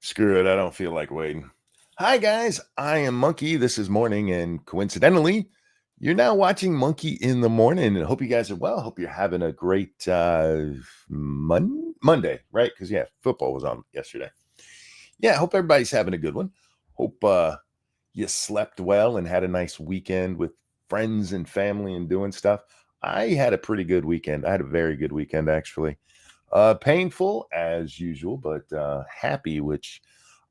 Screw it. I don't feel like waiting. Hi, guys. I am Monkey. This is morning. And coincidentally, you're now watching Monkey in the Morning. And hope you guys are well. Hope you're having a great Monday, right? Because, yeah, football was on yesterday. Yeah, hope everybody's having a good one. Hope you slept well and had a nice weekend with friends and family and doing stuff. I had a pretty good weekend. I had a very good weekend, actually. Painful as usual, but happy, which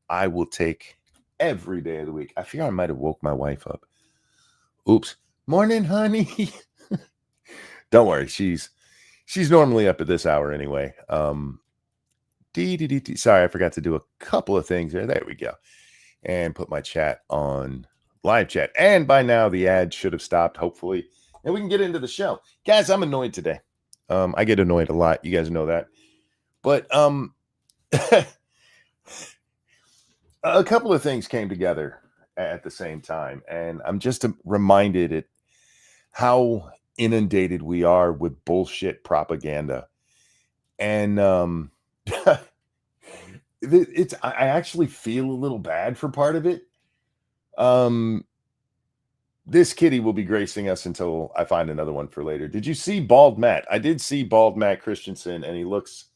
I will take every day of the week. I fear I might have woke my wife up. Oops. Morning, honey. Don't worry. She's normally up at this hour anyway. Sorry, I forgot to do a couple of things there. There we go. And put my chat on live chat. And by now the ad should have stopped, hopefully. And we can get into the show. Guys, I'm annoyed today. I get annoyed a lot. You guys know that. But a couple of things came together at the same time, and I'm just reminded at how inundated we are with bullshit propaganda. And it's I actually feel a little bad for part of it. This kitty will be gracing us until I find another one for later. Did you see Bald Matt? I did see Bald Matt Christensen, and he looks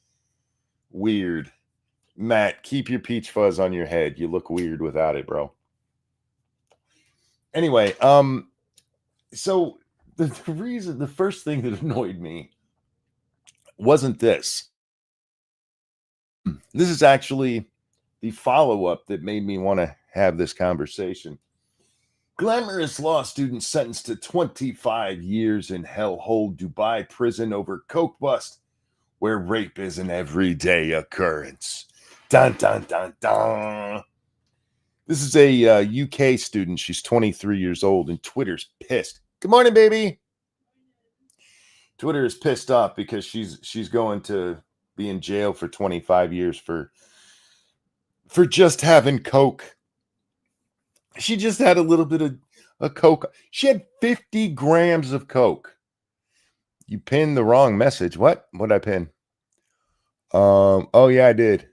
weird. Matt, keep your peach fuzz on your head. You look weird without it, bro. Anyway, so the first thing that annoyed me wasn't this. This is actually the follow-up that made me want to have this conversation. Glamorous law student sentenced to 25 years in hellhole Dubai prison over coke bust, where rape is an everyday occurrence. Dun, dun, dun, dun. This is a UK student. She's 23 years old, and Twitter's pissed. Good morning, baby. Twitter is pissed off because she's going to be in jail for 25 years for just having coke. She just had a little bit of coke. She had 50 grams of coke. You pinned the wrong message. What I pin? Oh yeah, I did.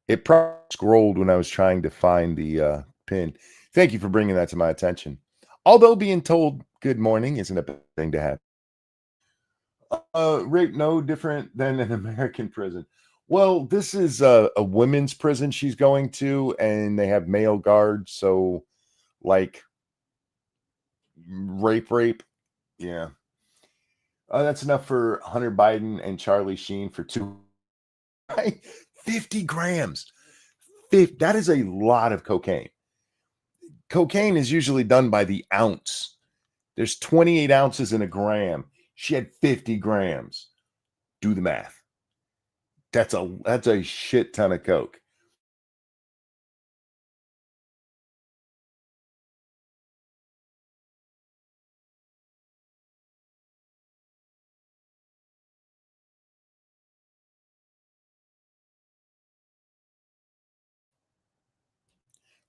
It probably scrolled when I was trying to find the pin. Thank you for bringing that to my attention. Although being told good morning isn't a bad thing to have. Rape no different than an American prison. Well, this is a women's prison she's going to, and they have male guards. So, like, rape. Yeah. That's enough for Hunter Biden and Charlie Sheen for 50 grams. That is a lot of cocaine. Cocaine is usually done by the ounce. There's 28 ounces in a gram. She had 50 grams. Do the math. That's a shit ton of coke.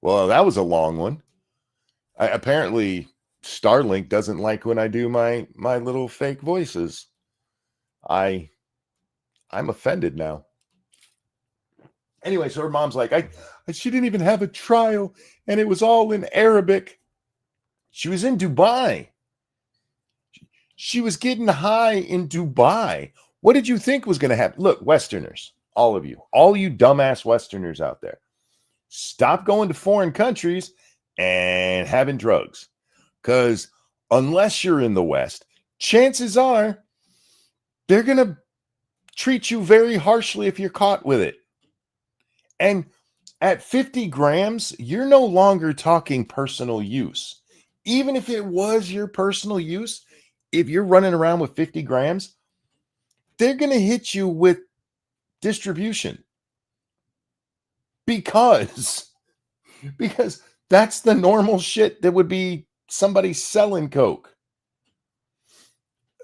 Well, that was a long one. Apparently, Starlink doesn't like when I do my little fake voices. I'm offended now. Anyway, so her mom's like, she didn't even have a trial, and it was all in Arabic. She was in Dubai. She was getting high in Dubai. What did you think was going to happen? Look, Westerners, all of you, all you dumbass Westerners out there, stop going to foreign countries and having drugs. Because unless you're in the West, chances are they're going to treat you very harshly if you're caught with it. And at 50 grams, you're no longer talking personal use. Even if it was your personal use, if you're running around with 50 grams, they're going to hit you with distribution. Because that's the normal shit that would be somebody selling coke.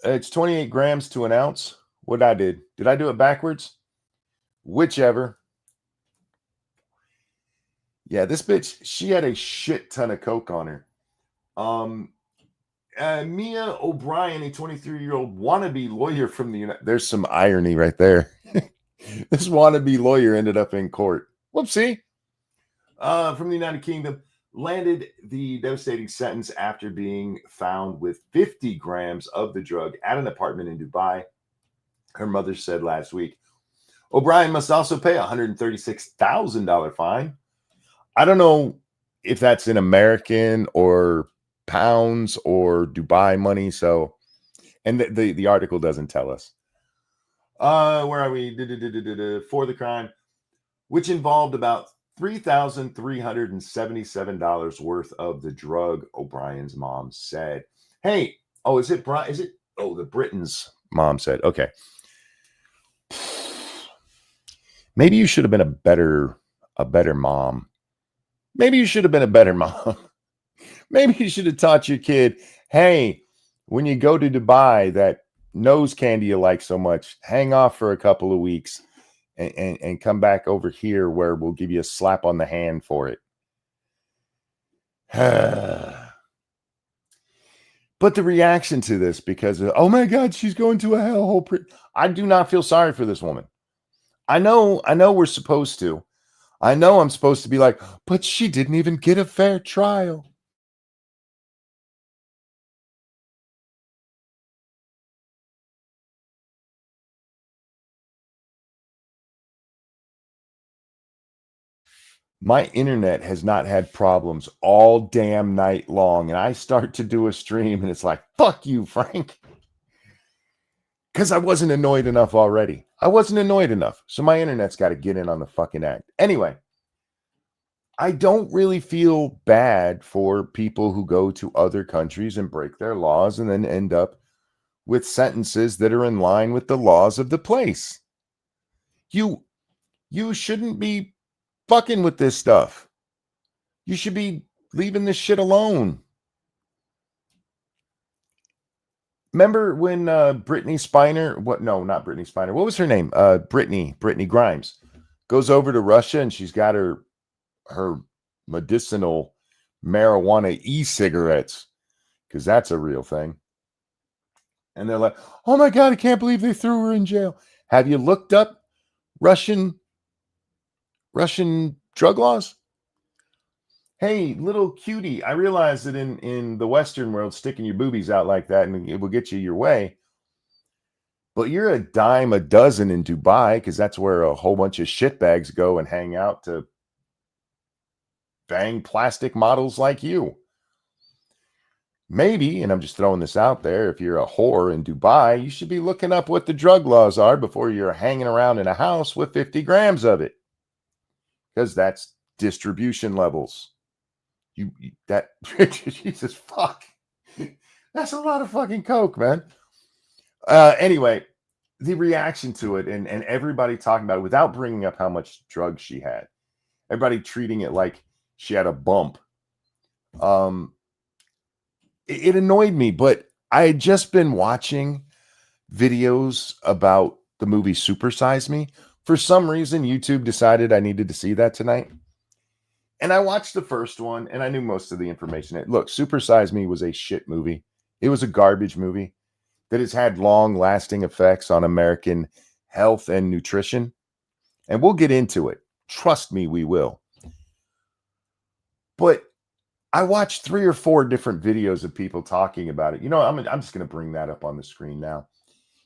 It's 28 grams to an ounce. What I did I do it backwards? Whichever. Yeah, this bitch, she had a shit ton of coke on her. Mia O'Brien, a 23-year-old wannabe lawyer from the United. There's some irony right there. This wannabe lawyer ended up in court. Whoopsie. From the United Kingdom, landed the devastating sentence after being found with 50 grams of the drug at an apartment in Dubai. Her mother said last week. O'Brien must also pay a $136,000 fine. I don't know if that's in American or pounds or Dubai money. So, and the article doesn't tell us. Where are we? For the crime, which involved about $3,377 worth of the drug, O'Brien's mom said. Hey, oh, is it Brian? Is it? Oh, the Britain's mom said. Okay. Maybe you should have been a better mom. Maybe you should have been a better mom. Maybe you should have taught your kid, hey, when you go to Dubai, that nose candy you like so much, hang off for a couple of weeks and come back over here where we'll give you a slap on the hand for it. But the reaction to this, because of, oh my God, she's going to a hellhole. I do not feel sorry for this woman. I know we're supposed to. I know I'm supposed to be like, but she didn't even get a fair trial. My internet has not had problems all damn night long. And I start to do a stream and it's like, fuck you, Frank. Because I wasn't annoyed enough already. I wasn't annoyed enough. So my internet's got to get in on the fucking act. Anyway, I don't really feel bad for people who go to other countries and break their laws and then end up with sentences that are in line with the laws of the place. You shouldn't be fucking with this stuff. You should be leaving this shit alone. Remember when Brittany Spiner, not Brittany Spiner. What was her name? Brittany Grimes goes over to Russia and she's got her medicinal marijuana e-cigarettes, because that's a real thing. And they're like, oh my God, I can't believe they threw her in jail. Have you looked up Russian drug laws? Hey, little cutie, I realize that in the Western world, sticking your boobies out like that and it will get you your way. But you're a dime a dozen in Dubai, because that's where a whole bunch of shitbags go and hang out to bang plastic models like you. Maybe, and I'm just throwing this out there, if you're a whore in Dubai, you should be looking up what the drug laws are before you're hanging around in a house with 50 grams of it. Because that's distribution levels. Jesus fuck. That's a lot of fucking coke, man. Anyway, the reaction to it and everybody talking about it without bringing up how much drugs she had. Everybody treating it like she had a bump. It annoyed me, but I had just been watching videos about the movie Super Size Me. For some reason, YouTube decided I needed to see that tonight. And I watched the first one, and I knew most of the information. Look, Super Size Me was a shit movie. It was a garbage movie that has had long-lasting effects on American health and nutrition. And we'll get into it. Trust me, we will. But I watched 3 or 4 different videos of people talking about it. You know, I'm just going to bring that up on the screen now.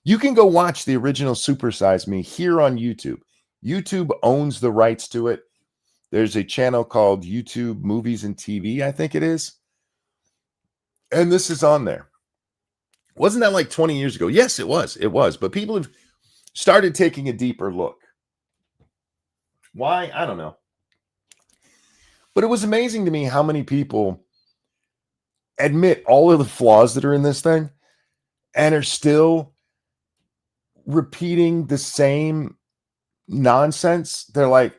You can go watch the original Super Size Me here on YouTube. YouTube owns the rights to it. There's a channel called YouTube Movies and TV, I think it is. And this is on there. Wasn't that like 20 years ago? Yes, it was. It was. But people have started taking a deeper look. Why? I don't know. But it was amazing to me how many people admit all of the flaws that are in this thing and are still repeating the same nonsense. They're like,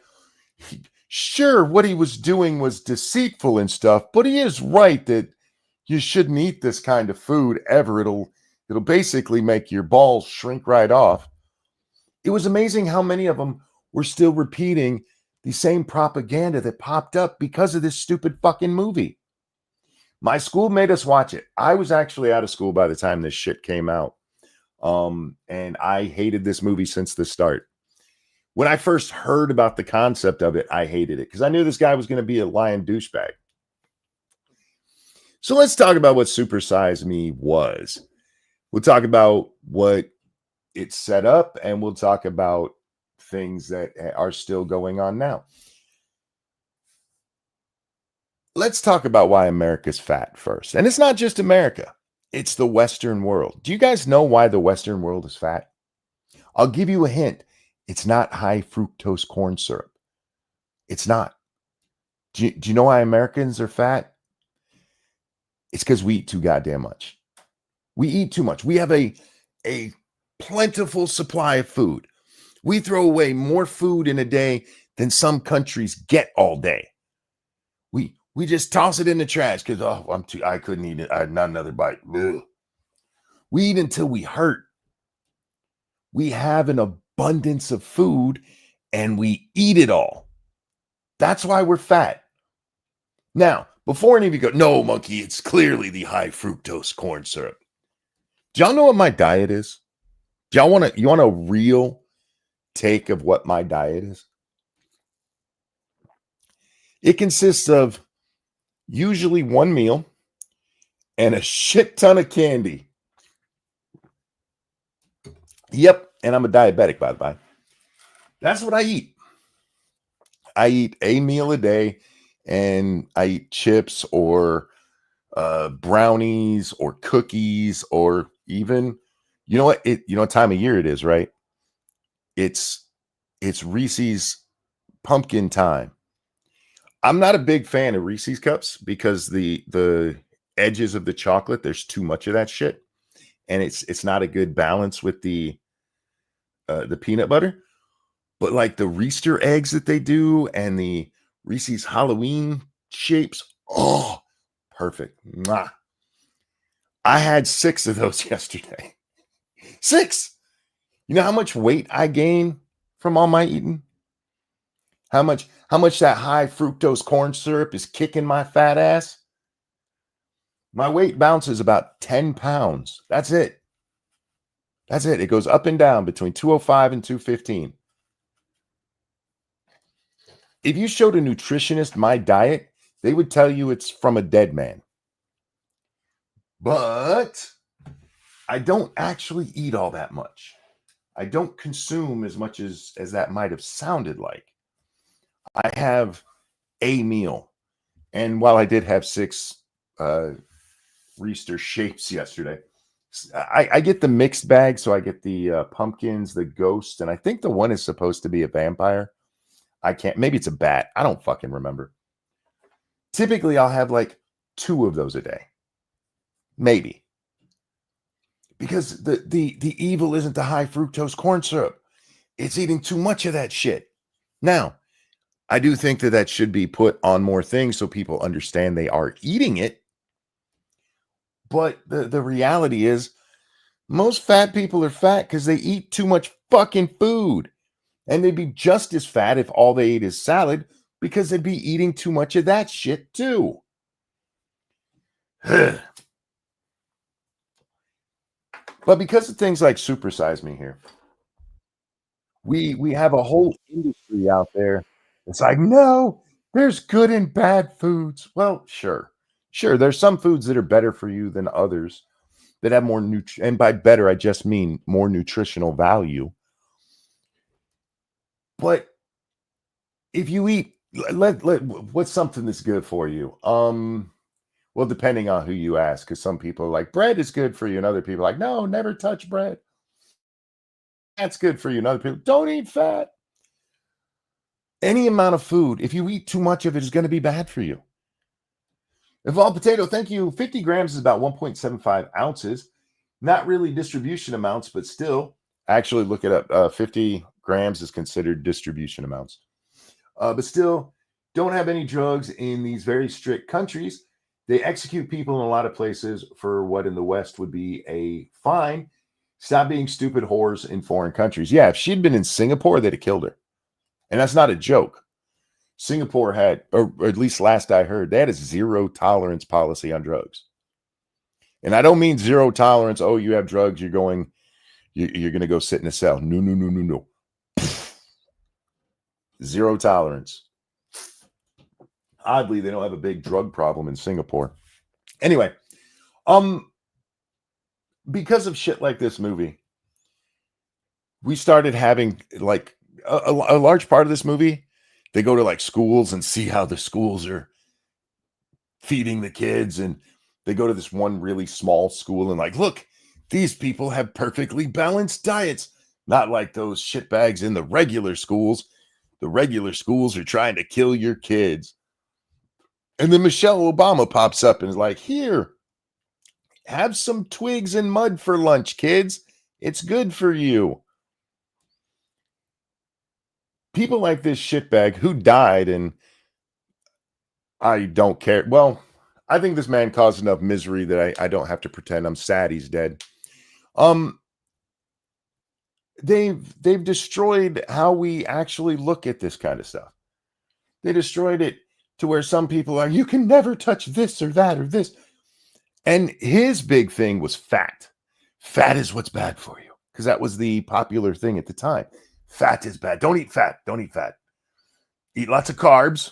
sure, what he was doing was deceitful and stuff, but he is right that you shouldn't eat this kind of food ever. It'll basically make your balls shrink right off. It was amazing how many of them were still repeating the same propaganda that popped up because of this stupid fucking movie. My school made us watch it. I was actually out of school by the time this shit came out. And I hated this movie since the start. When I first heard about the concept of it, I hated it because I knew this guy was going to be a lying douchebag. So let's talk about what Super Size Me was. We'll talk about what it set up, and we'll talk about things that are still going on now. Let's talk about why America's fat first. And it's not just America, it's the Western world. Do you guys know why the Western world is fat? I'll give you a hint. It's not high fructose corn syrup. It's not. Do you know why Americans are fat? It's because we eat too goddamn much. We eat too much. We have a plentiful supply of food. We throw away more food in a day than some countries get all day. We just toss it in the trash because I couldn't eat it. Not another bite. Ugh. We eat until we hurt. We have an abundance of food and we eat it all. That's why we're fat. Now, before any of you go, no, monkey, it's clearly the high fructose corn syrup. Do y'all know what my diet is? Do y'all you want a real take of what my diet is? It consists of usually one meal and a shit ton of candy. Yep, and I'm a diabetic, by the way. That's what I eat. I eat a meal a day, and I eat chips or brownies or cookies or even, you know what? You know what time of year it is, right? It's Reese's pumpkin time. I'm not a big fan of Reese's cups because the edges of the chocolate, there's too much of that shit, and it's not a good balance with the peanut butter. But like the Reester eggs that they do and the Reese's Halloween shapes, oh, perfect. Mwah. I had 6 of those yesterday. 6. You know how much weight I gain from all my eating? How much that high fructose corn syrup is kicking my fat ass? My weight bounces about 10 pounds. That's it. That's it. It goes up and down between 205 and 215. If you showed a nutritionist my diet, they would tell you it's from a dead man. But I don't actually eat all that much. I don't consume as much as that might have sounded like. I have a meal. And while I did have 6 Reester shapes yesterday, I get the mixed bag. So I get the pumpkins, the ghost, and I think the one is supposed to be a vampire. Maybe it's a bat. I don't fucking remember. Typically, I'll have like 2 of those a day. Maybe. Because the evil isn't the high fructose corn syrup. It's eating too much of that shit. Now, I do think that should be put on more things so people understand they are eating it. But the reality is, most fat people are fat because they eat too much fucking food. And they'd be just as fat if all they ate is salad because they'd be eating too much of that shit too. But because of things like Super Size Me here, we have a whole industry out there. It's like, no, there's good and bad foods. Well, sure. There's some foods that are better for you than others that have more and by better, I just mean more nutritional value. But if you eat, what's something that's good for you? Well, depending on who you ask, because some people are like, bread is good for you, and other people are like, no, never touch bread. That's good for you, and other people, don't eat fat. Any amount of food, if you eat too much of it, is going to be bad for you. Evolved Potato, thank you. 50 grams is about 1.75 ounces. Not really distribution amounts, but still, actually look it up. 50 grams is considered distribution amounts. But still, don't have any drugs in these very strict countries. They execute people in a lot of places for what in the West would be a fine. Stop being stupid whores in foreign countries. Yeah, if she'd been in Singapore, they'd have killed her. And that's not a joke. Singapore had, or at least last I heard, they had a zero tolerance policy on drugs. And I don't mean zero tolerance. Oh, you have drugs, you're going to go sit in a cell. No, no, no, no, no. Zero tolerance. Oddly, they don't have a big drug problem in Singapore. Anyway, because of shit like this movie, we started having like a large part of this movie. They go to like schools and see how the schools are feeding the kids, and they go to this one really small school and like, look, these people have perfectly balanced diets, not like those shitbags in the regular schools. The regular schools are trying to kill your kids. And then Michelle Obama pops up and is like, here, have some twigs and mud for lunch, kids. It's good for you. People like this shitbag who died, and I don't care. Well, I think this man caused enough misery that I don't have to pretend I'm sad he's dead. They've destroyed how we actually look at this kind of stuff. They destroyed it to where some people are, you can never touch this or that or this. And his big thing was fat. Fat is what's bad for you, because that was the popular thing at the time. Fat is bad. Don't eat fat. Don't eat fat. Eat lots of carbs.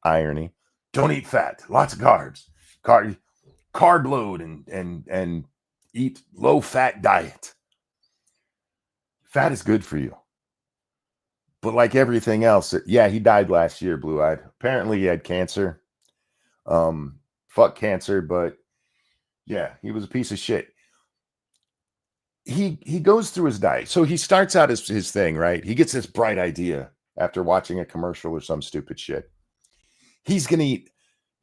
Irony. Don't eat fat. Lots of carbs. Carb load and eat low fat diet. Fat is good for you. But like everything else, yeah, he died last year, blue-eyed. Apparently he had cancer. Fuck cancer, but yeah, he was a piece of shit. He goes through his diet. So he starts out his thing, right? He gets this bright idea after watching a commercial or some stupid shit. He's going to eat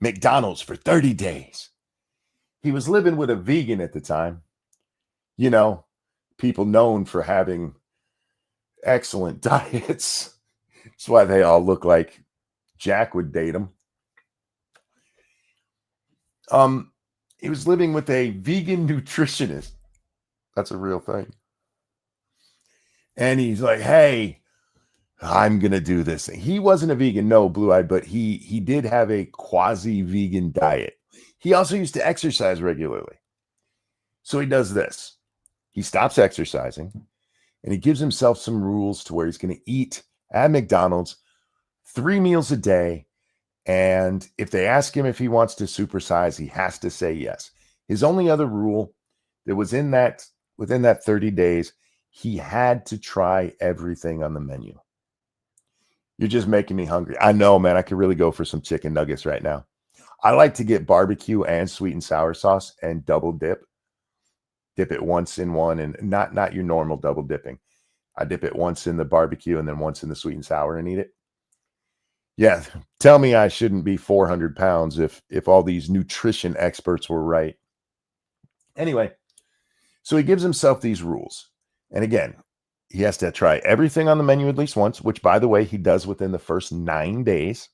McDonald's for 30 days. He was living with a vegan at the time. You know, people known for having excellent diets. That's why they all look like Jack would date them. He was living with a vegan nutritionist. That's a real thing. And he's like, hey, I'm going to do this. He wasn't a vegan, no, blue-eyed, but he did have a quasi-vegan diet. He also used to exercise regularly. So he does this. He stops exercising, and he gives himself some rules to where he's going to eat at McDonald's 3 meals a day. And if they ask him if he wants to supersize, he has to say yes. His only other rule that was within that 30 days, he had to try everything on the menu. You're just making me hungry. I know, man. I could really go for some chicken nuggets right now. I like to get barbecue and sweet and sour sauce and double dip. Dip it once in one, and not your normal double dipping. I dip it once in the barbecue and then once in the sweet and sour and eat it. Yeah, tell me I shouldn't be 400 pounds if all these nutrition experts were right. Anyway, so he gives himself these rules. And again, he has to try everything on the menu at least once, which, by the way, he does within the first 9 days.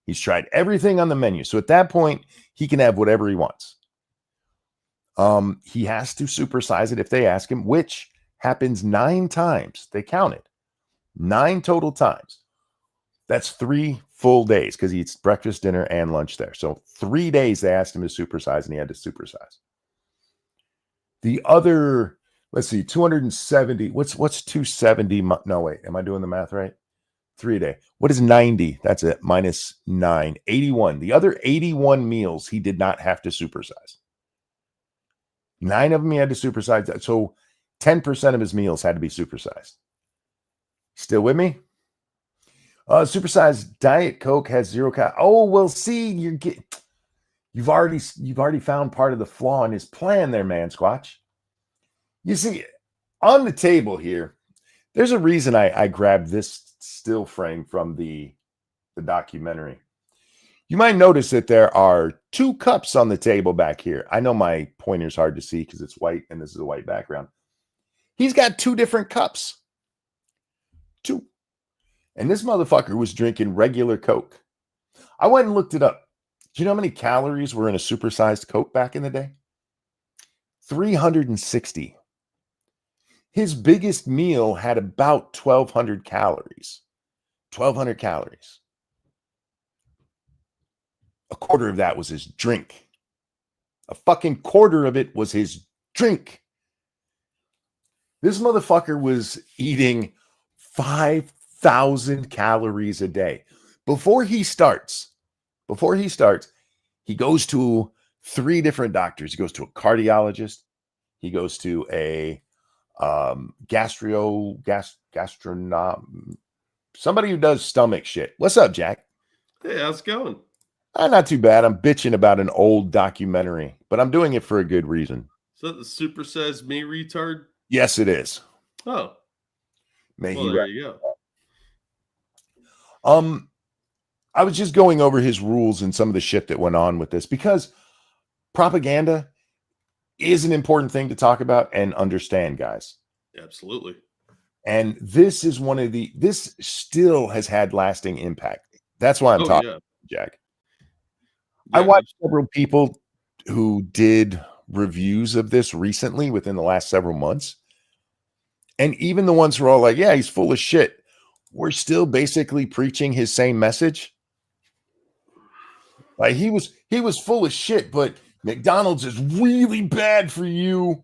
He's tried everything on the menu. So at that point, he can have whatever he wants. He has to supersize it if they ask him, which happens 9 times. They count it. 9 total times. That's 3 full days because he eats breakfast, dinner, and lunch there. So 3 days they asked him to supersize, and he had to supersize. The other, let's see, 270. What's 270? No, wait. Am I doing the math right? 3 a day. What is 90? That's it. Minus 9. 81. The other 81 meals he did not have to supersize. 9 of them he had to supersize. So 10% of his meals had to be supersized. Still with me? Supersized Diet Coke has 0 calories. Oh, well, see, you've already found part of the flaw in his plan there, man, Squatch. You see, on the table here, there's a reason I grabbed this still frame from the documentary. You might notice that there are 2 cups on the table back here. I know my pointer's hard to see because it's white and this is a white background. He's got 2 different cups. 2. And this motherfucker was drinking regular Coke. I went and looked it up. Do you know how many calories were in a supersized Coke back in the day? 360. His biggest meal had about 1,200 calories. 1,200 calories. a quarter of that was his drink. A fucking quarter of it was his drink. This motherfucker was eating 5,000 calories a day. Before he starts, he goes to 3 different doctors. He goes to a cardiologist. He goes to a gastronom, somebody who does stomach shit. What's up, Jack? Hey, how's it going? Not too bad. I'm bitching about an old documentary, but I'm doing it for a good reason. Is that the Super Says Me retard? Yes, it is. Oh, May well, he there you go. I was just going over his rules and some of the shit that went on with this because propaganda is an important thing to talk about and understand, guys. Absolutely. And this is this still has had lasting impact. That's why I'm talking, Jack. Yeah, I watched several people who did reviews of this recently within the last several months. And even the ones who are all like, yeah, he's full of shit, we're still basically preaching his same message. Like he was full of shit, but McDonald's is really bad for you.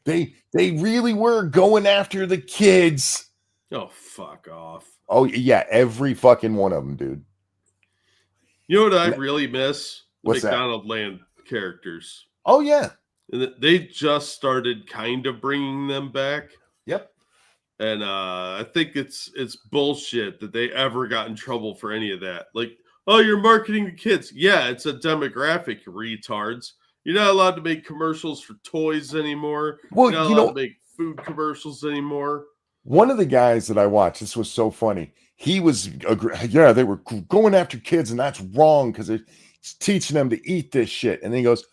They really were going after the kids. Oh, fuck off. Oh, yeah, every fucking one of them, dude. You know what I really miss? The What's McDonald Land characters. Oh, yeah. And they just started kind of bringing them back. Yep. And I think it's bullshit that they ever got in trouble for any of that. Like, oh, you're marketing to kids. Yeah, it's a demographic, retards. You're not allowed to make commercials for toys anymore. Well, you're not allowed to make food commercials anymore. One of the guys that I watched, this was so funny. He was, yeah, they were going after kids, and that's wrong because it's teaching them to eat this shit. And then he goes,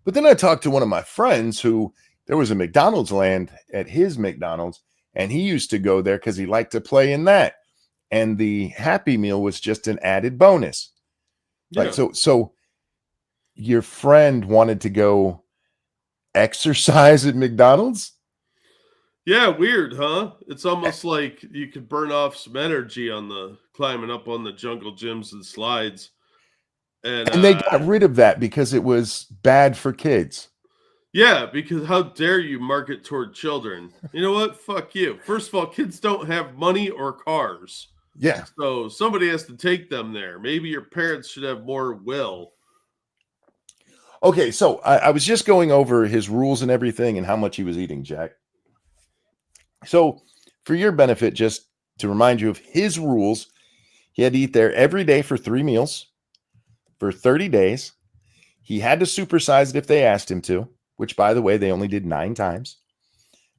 but then I talked to one of my friends who there was a McDonald's land at his McDonald's, and he used to go there because he liked to play in that. And the Happy Meal was just an added bonus. Yeah. Like, so your friend wanted to go exercise at McDonald's? Yeah, weird, huh? It's almost like you could burn off some energy on the climbing up on the jungle gyms and slides. And they got rid of that because it was bad for kids. Yeah, because how dare you market toward children? You know what? Fuck you. First of all, kids don't have money or cars. Yeah. So somebody has to take them there. Maybe your parents should have more will. Okay, so I was just going over his rules and everything and how much he was eating, Jack. So for your benefit, just to remind you of his rules, he had to eat there every day for 3 meals for 30 days. He had to supersize it if they asked him to, which, by the way, they only did 9 times.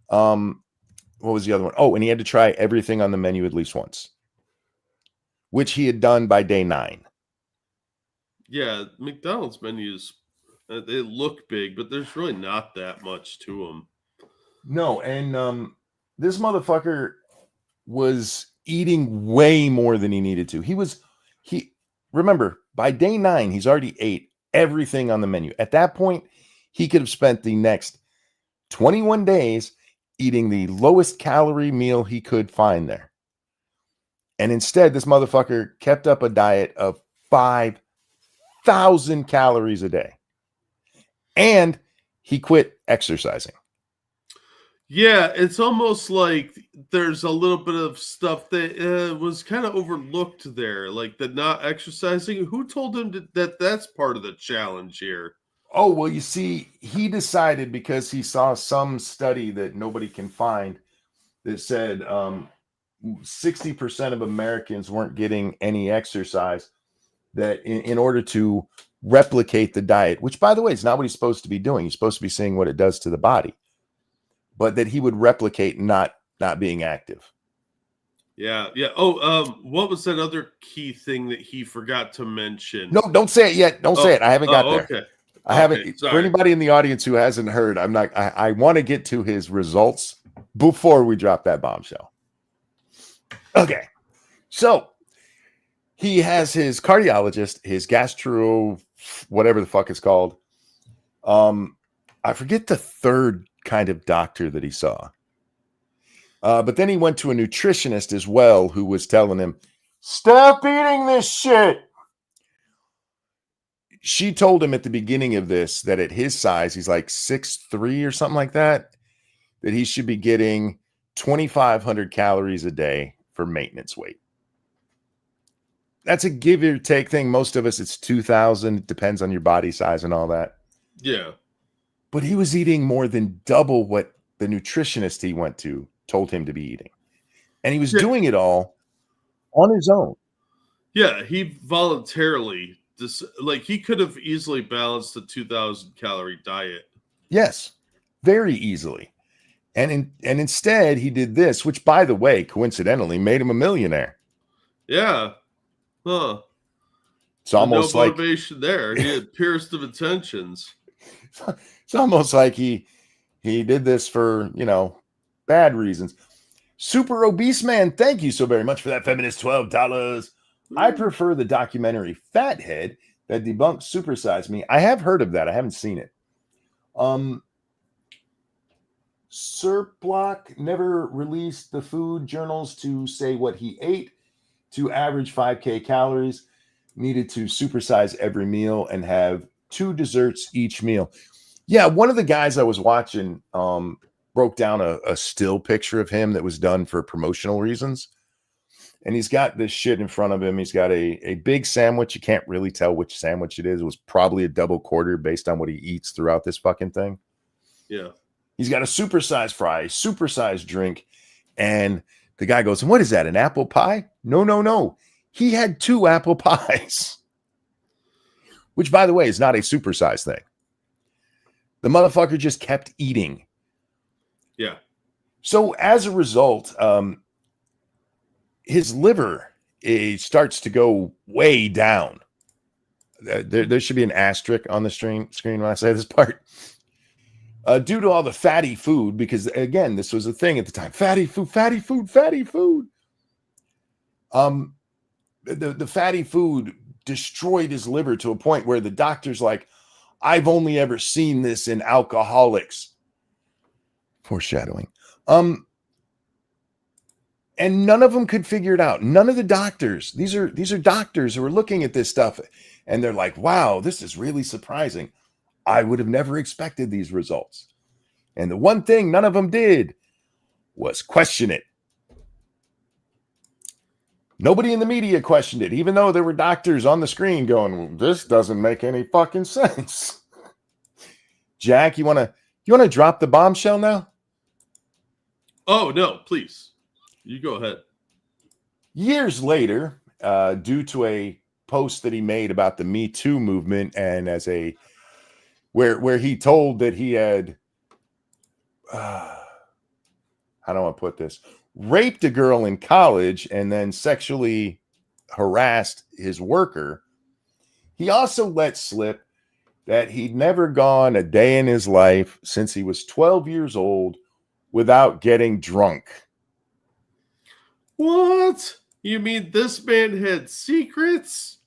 What was the other one? Oh, and he had to try everything on the menu at least once, which he had done by day 9. Yeah, McDonald's menus, they look big, but there's really not that much to them. No, and this motherfucker was eating way more than he needed to. Remember, by day 9, he's already ate everything on the menu. At that point, he could have spent the next 21 days eating the lowest calorie meal he could find there. And instead, this motherfucker kept up a diet of 5,000 calories a day. And he quit exercising. Yeah, it's almost like there's a little bit of stuff that was kind of overlooked there, like the not exercising. Who told him that that's part of the challenge here? Oh, well, you see, he decided because he saw some study that nobody can find that said 60% of Americans weren't getting any exercise, that in order to replicate the diet, which, by the way, is not what he's supposed to be doing. He's supposed to be seeing what it does to the body. But that he would replicate not being active. Yeah. Oh, what was that other key thing that he forgot to mention? No, don't say it yet. Don't say it. I haven't got there. Okay. I haven't. Sorry. For anybody in the audience who hasn't heard, I'm not. I want to get to his results before we drop that bombshell. Okay, so he has his cardiologist, his gastro, whatever the fuck it's called. I forget the third kind of doctor that he saw. But then he went to a nutritionist as well, who was telling him, Stop eating this shit. She told him at the beginning of this that at his size, he's like 6'3" or something like that he should be getting 2,500 calories a day for maintenance weight. That's a give or take thing. Most of us, it's 2,000. It depends on your body size and all that. Yeah. But he was eating more than double what the nutritionist he went to told him to be eating. And he was doing it all on his own. Yeah, he voluntarily, he could have easily balanced a 2,000 calorie diet. Yes, very easily. And instead, he did this, which, by the way, coincidentally, made him a millionaire. Yeah. Huh. It's almost no motivation there. He had purest of intentions. It's almost like he did this for, bad reasons. Super Obese Man, thank you so very much for that feminist $12. I prefer the documentary Fathead that debunks Supersize Me. I have heard of that. I haven't seen it. Serplock never released the food journals to say what he ate to average 5K calories, needed to supersize every meal and have 2 desserts each meal. Yeah, one of the guys I was watching broke down a still picture of him that was done for promotional reasons. And he's got this shit in front of him. He's got a big sandwich. You can't really tell which sandwich it is. It was probably a double quarter based on what he eats throughout this fucking thing. Yeah. He's got a supersized fry, supersized drink. And the guy goes, "What is that, an apple pie?" No. He had 2 apple pies. Which, by the way, is not a supersized thing. The motherfucker just kept eating. Yeah. So as a result, his liver starts to go way down. There should be an asterisk on the screen when I say this part. Due to all the fatty food, because again, this was a thing at the time. Fatty food. The fatty food destroyed his liver to a point where the doctor's like, "I've only ever seen this in alcoholics." Foreshadowing. And none of them could figure it out. None of the doctors. These are doctors who are looking at this stuff, and they're like, "Wow, this is really surprising. I would have never expected these results." And the one thing none of them did was question it. Nobody in the media questioned it, even though there were doctors on the screen going, "Well, this doesn't make any fucking sense." Jack, you want to drop the bombshell now? Oh, no, please. You go ahead. Years later, due to a post that he made about the Me Too movement, and where he told that he had, how do I put this, raped a girl in college and then sexually harassed his worker, he also let slip that he'd never gone a day in his life since he was 12 years old without getting drunk. What? You mean this man had secrets?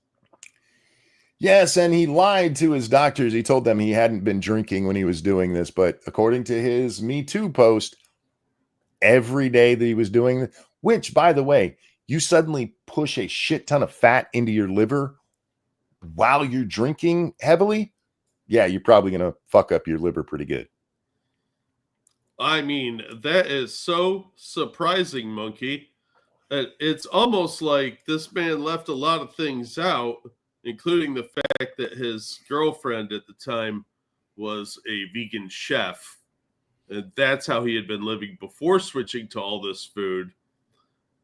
Yes, and he lied to his doctors. He told them he hadn't been drinking when he was doing this, but according to his Me Too post, every day that he was doing this, which, by the way, you suddenly push a shit ton of fat into your liver while you're drinking heavily, yeah, you're probably going to fuck up your liver pretty good. I mean, that is so surprising, Monkey. It's almost like this man left a lot of things out, including the fact that his girlfriend at the time was a vegan chef. And that's how he had been living before switching to all this food.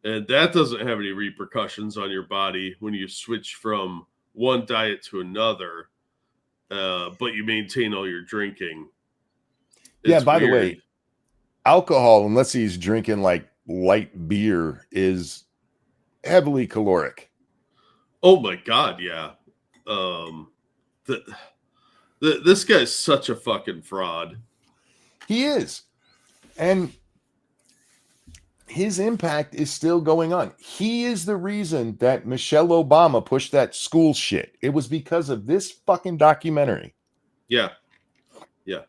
And that doesn't have any repercussions on your body when you switch from one diet to another, but you maintain all your drinking. Yeah, by the way, alcohol, unless he's drinking like light beer, is heavily caloric. Oh my God, yeah. This guy's such a fucking fraud. He is. And his impact is still going on. He is the reason that Michelle Obama pushed that school shit. It was because of this fucking documentary. Yeah. Yeah.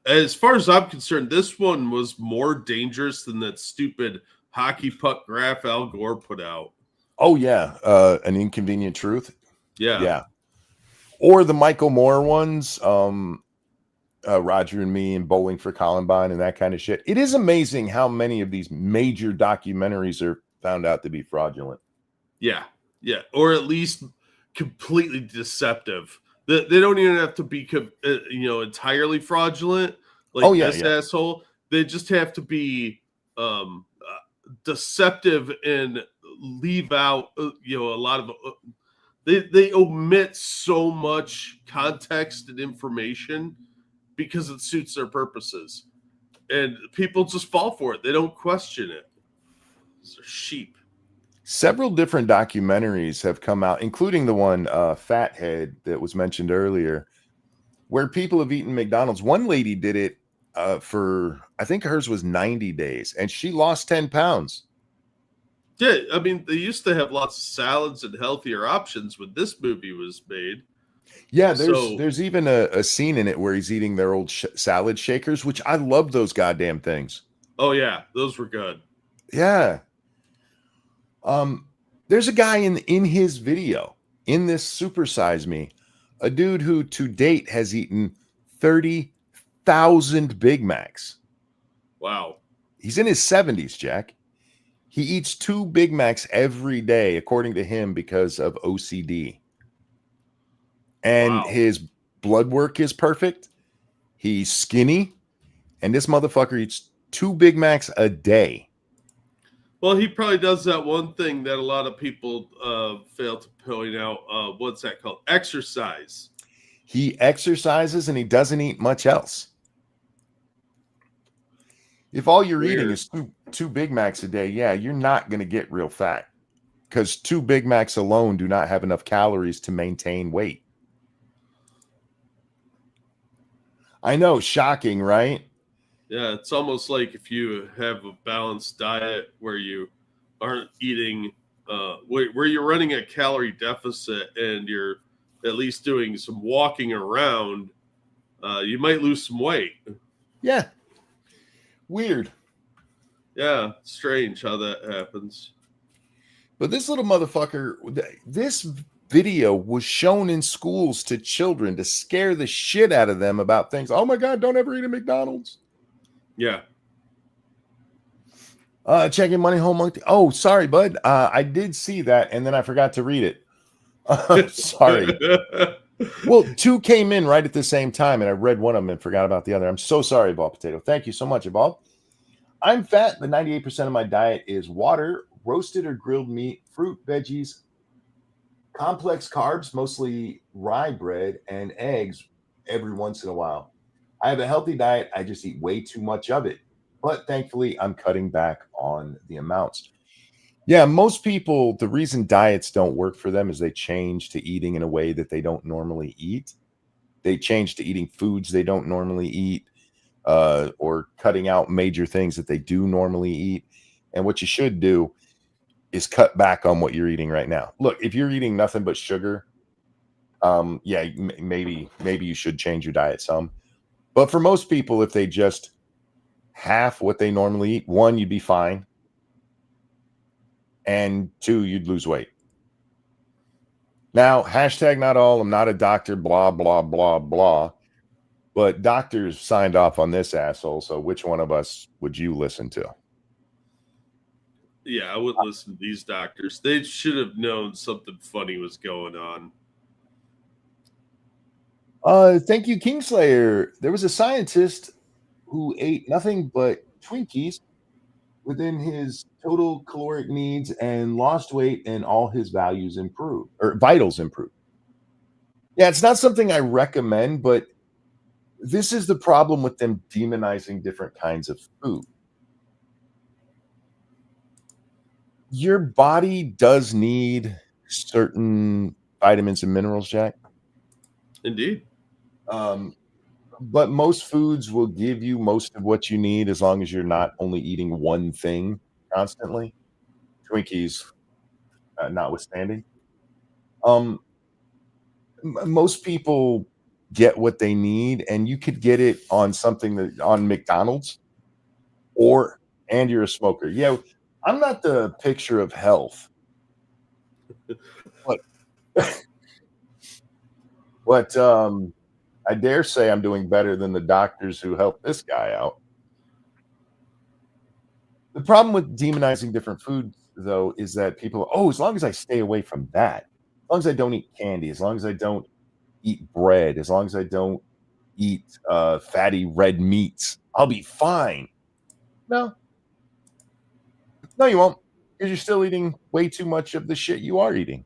As far as I'm concerned, this one was more dangerous than that stupid hockey puck graph Al Gore put out. Oh yeah, An Inconvenient Truth. Yeah. Yeah, or the Michael Moore ones, Roger and Me and Bowling for Columbine and that kind of shit. It is amazing how many of these major documentaries are found out to be fraudulent. Yeah. Yeah. Or at least completely deceptive. They don't even have to be, entirely fraudulent Oh like yeah, this yeah. asshole. They just have to be deceptive and leave out, a lot of. They omit so much context and information because it suits their purposes, and people just fall for it. They don't question it. They're sheep. Several different documentaries have come out, including the one Fathead that was mentioned earlier, where people have eaten McDonald's. One lady did it for, I think hers was 90 days, and she lost 10 pounds. Yeah, I mean, they used to have lots of salads and healthier options when this movie was made. Yeah, So, there's even a scene in it where he's eating their old salad shakers, which I love those goddamn things. oh yeah, those were good. Yeah. Um, there's a guy in his video, in this Supersize Me, a dude who to date has eaten 30,000 Big Macs. Wow. He's in his 70s, Jack. He eats 2 Big Macs every day, according to him, because of OCD. And Wow. his blood work is perfect. He's skinny, and this motherfucker eats 2 Big Macs a day. Well, he probably does that one thing that a lot of people fail to point out. What's that called? Exercise. He exercises and he doesn't eat much else. If all you're eating Weird. is two Big Macs a day, yeah, you're not going to get real fat because 2 Big Macs alone do not have enough calories to maintain weight. I know, shocking, right? Yeah, it's almost like if you have a balanced diet where you aren't eating, where you're running a calorie deficit and you're at least doing some walking around, you might lose some weight. Yeah, weird. Yeah, strange how that happens. But this little motherfucker, this video was shown in schools to children to scare the shit out of them about things. Oh my God, don't ever eat at McDonald's. Yeah. Checking Money Home Monkey. Oh, sorry, bud. I did see that and then I forgot to read it. Sorry. Well, 2 came in right at the same time, and I read one of them and forgot about the other. I'm so sorry, Ball Potato. Thank you so much, Evolve. I'm fat, but 98% of my diet is water, roasted or grilled meat, fruit, veggies, complex carbs, mostly rye bread, and eggs every once in a while. I have a healthy diet. I just eat way too much of it. But thankfully, I'm cutting back on the amounts. Yeah, most people, the reason diets don't work for them is they change to eating in a way that they don't normally eat. They change to eating foods they don't normally eat, or cutting out major things that they do normally eat. And what you should do is cut back on what you're eating right now. Look, if you're eating nothing but sugar, yeah, maybe you should change your diet some. But for most people, if they just half what they normally eat, one, you'd be fine, and 2, you'd lose weight. Now, hashtag not all. I'm not a doctor. Blah blah blah blah. But doctors signed off on this asshole. So which one of us would you listen to? Yeah, I wouldn't listen to these doctors. They should have known something funny was going on. Thank you, Kingslayer. There was a scientist who ate nothing but Twinkies within his total caloric needs and lost weight, and all his values improved or vitals improved. Yeah, it's not something I recommend, but this is the problem with them demonizing different kinds of food. Your body does need certain vitamins and minerals, Jack. Indeed. Um, but most foods will give you most of what you need as long as you're not only eating one thing constantly. Twinkies, notwithstanding. Um, Most people get what they need, and you could get it on something that on McDonald's, or and you're a smoker. Yeah, I'm not the picture of health But but I dare say I'm doing better than the doctors who helped this guy out. The problem with demonizing different foods, though, is that people, oh, as long as I stay away from that, as long as I don't eat candy, as long as I don't eat bread, as long as I don't eat fatty red meats, I'll be fine. No, no, you won't, because you're still eating way too much of the shit you are eating.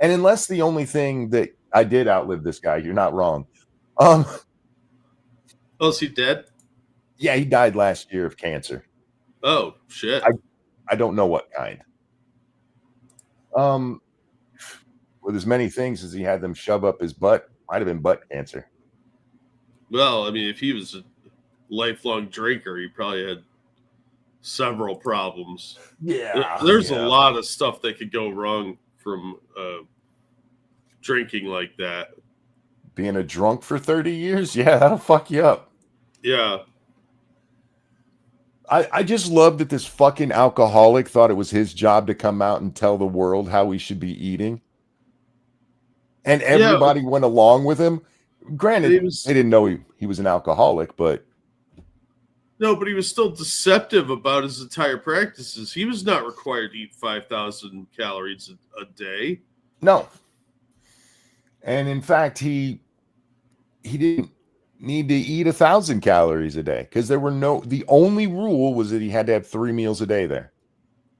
And unless the only thing that I did outlive this guy, you're not wrong. Um, Oh, is he dead? yeah, he died last year of cancer. Oh shit. I don't know what kind. Um, with as many things as he had them shove up his butt, might have been butt cancer. Well, I mean, if he was a lifelong drinker, he probably had several problems. There's a Yeah. lot of stuff that could go wrong from drinking like that. Being a drunk for 30 years, yeah, that'll fuck you up. Yeah. I just love that this fucking alcoholic thought it was his job to come out and tell the world how we should be eating. And Yeah. everybody went along with him. Granted, He was they didn't know he was an alcoholic, but no, but he was still deceptive about his entire practices. He was not required to eat 5,000 calories a day. no. And in fact, he didn't need to eat 1,000 calories a day because the only rule was that he had to have 3 meals a day there.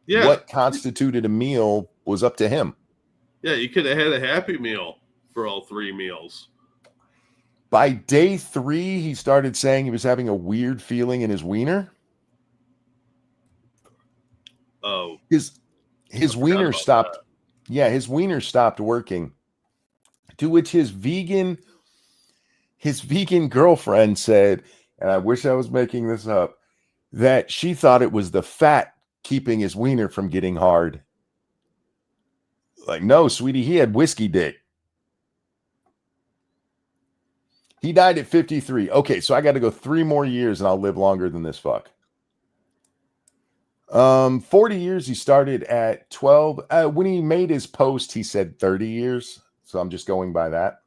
Yeah. What constituted a meal was up to him. Yeah, you could have had a Happy Meal for all 3 meals. By day 3, he started saying he was having a weird feeling in his wiener. Oh. His wiener stopped. That. Yeah, his wiener stopped working. To which his vegan girlfriend said, and I wish I was making this up, that she thought it was the fat keeping his wiener from getting hard. Like, no, sweetie, he had whiskey dick. He died at 53. Okay, so I got to go 3 more years and I'll live longer than this fuck. 40 years, he started at 12. When he made his post, he said 30 years. So I'm just going by that.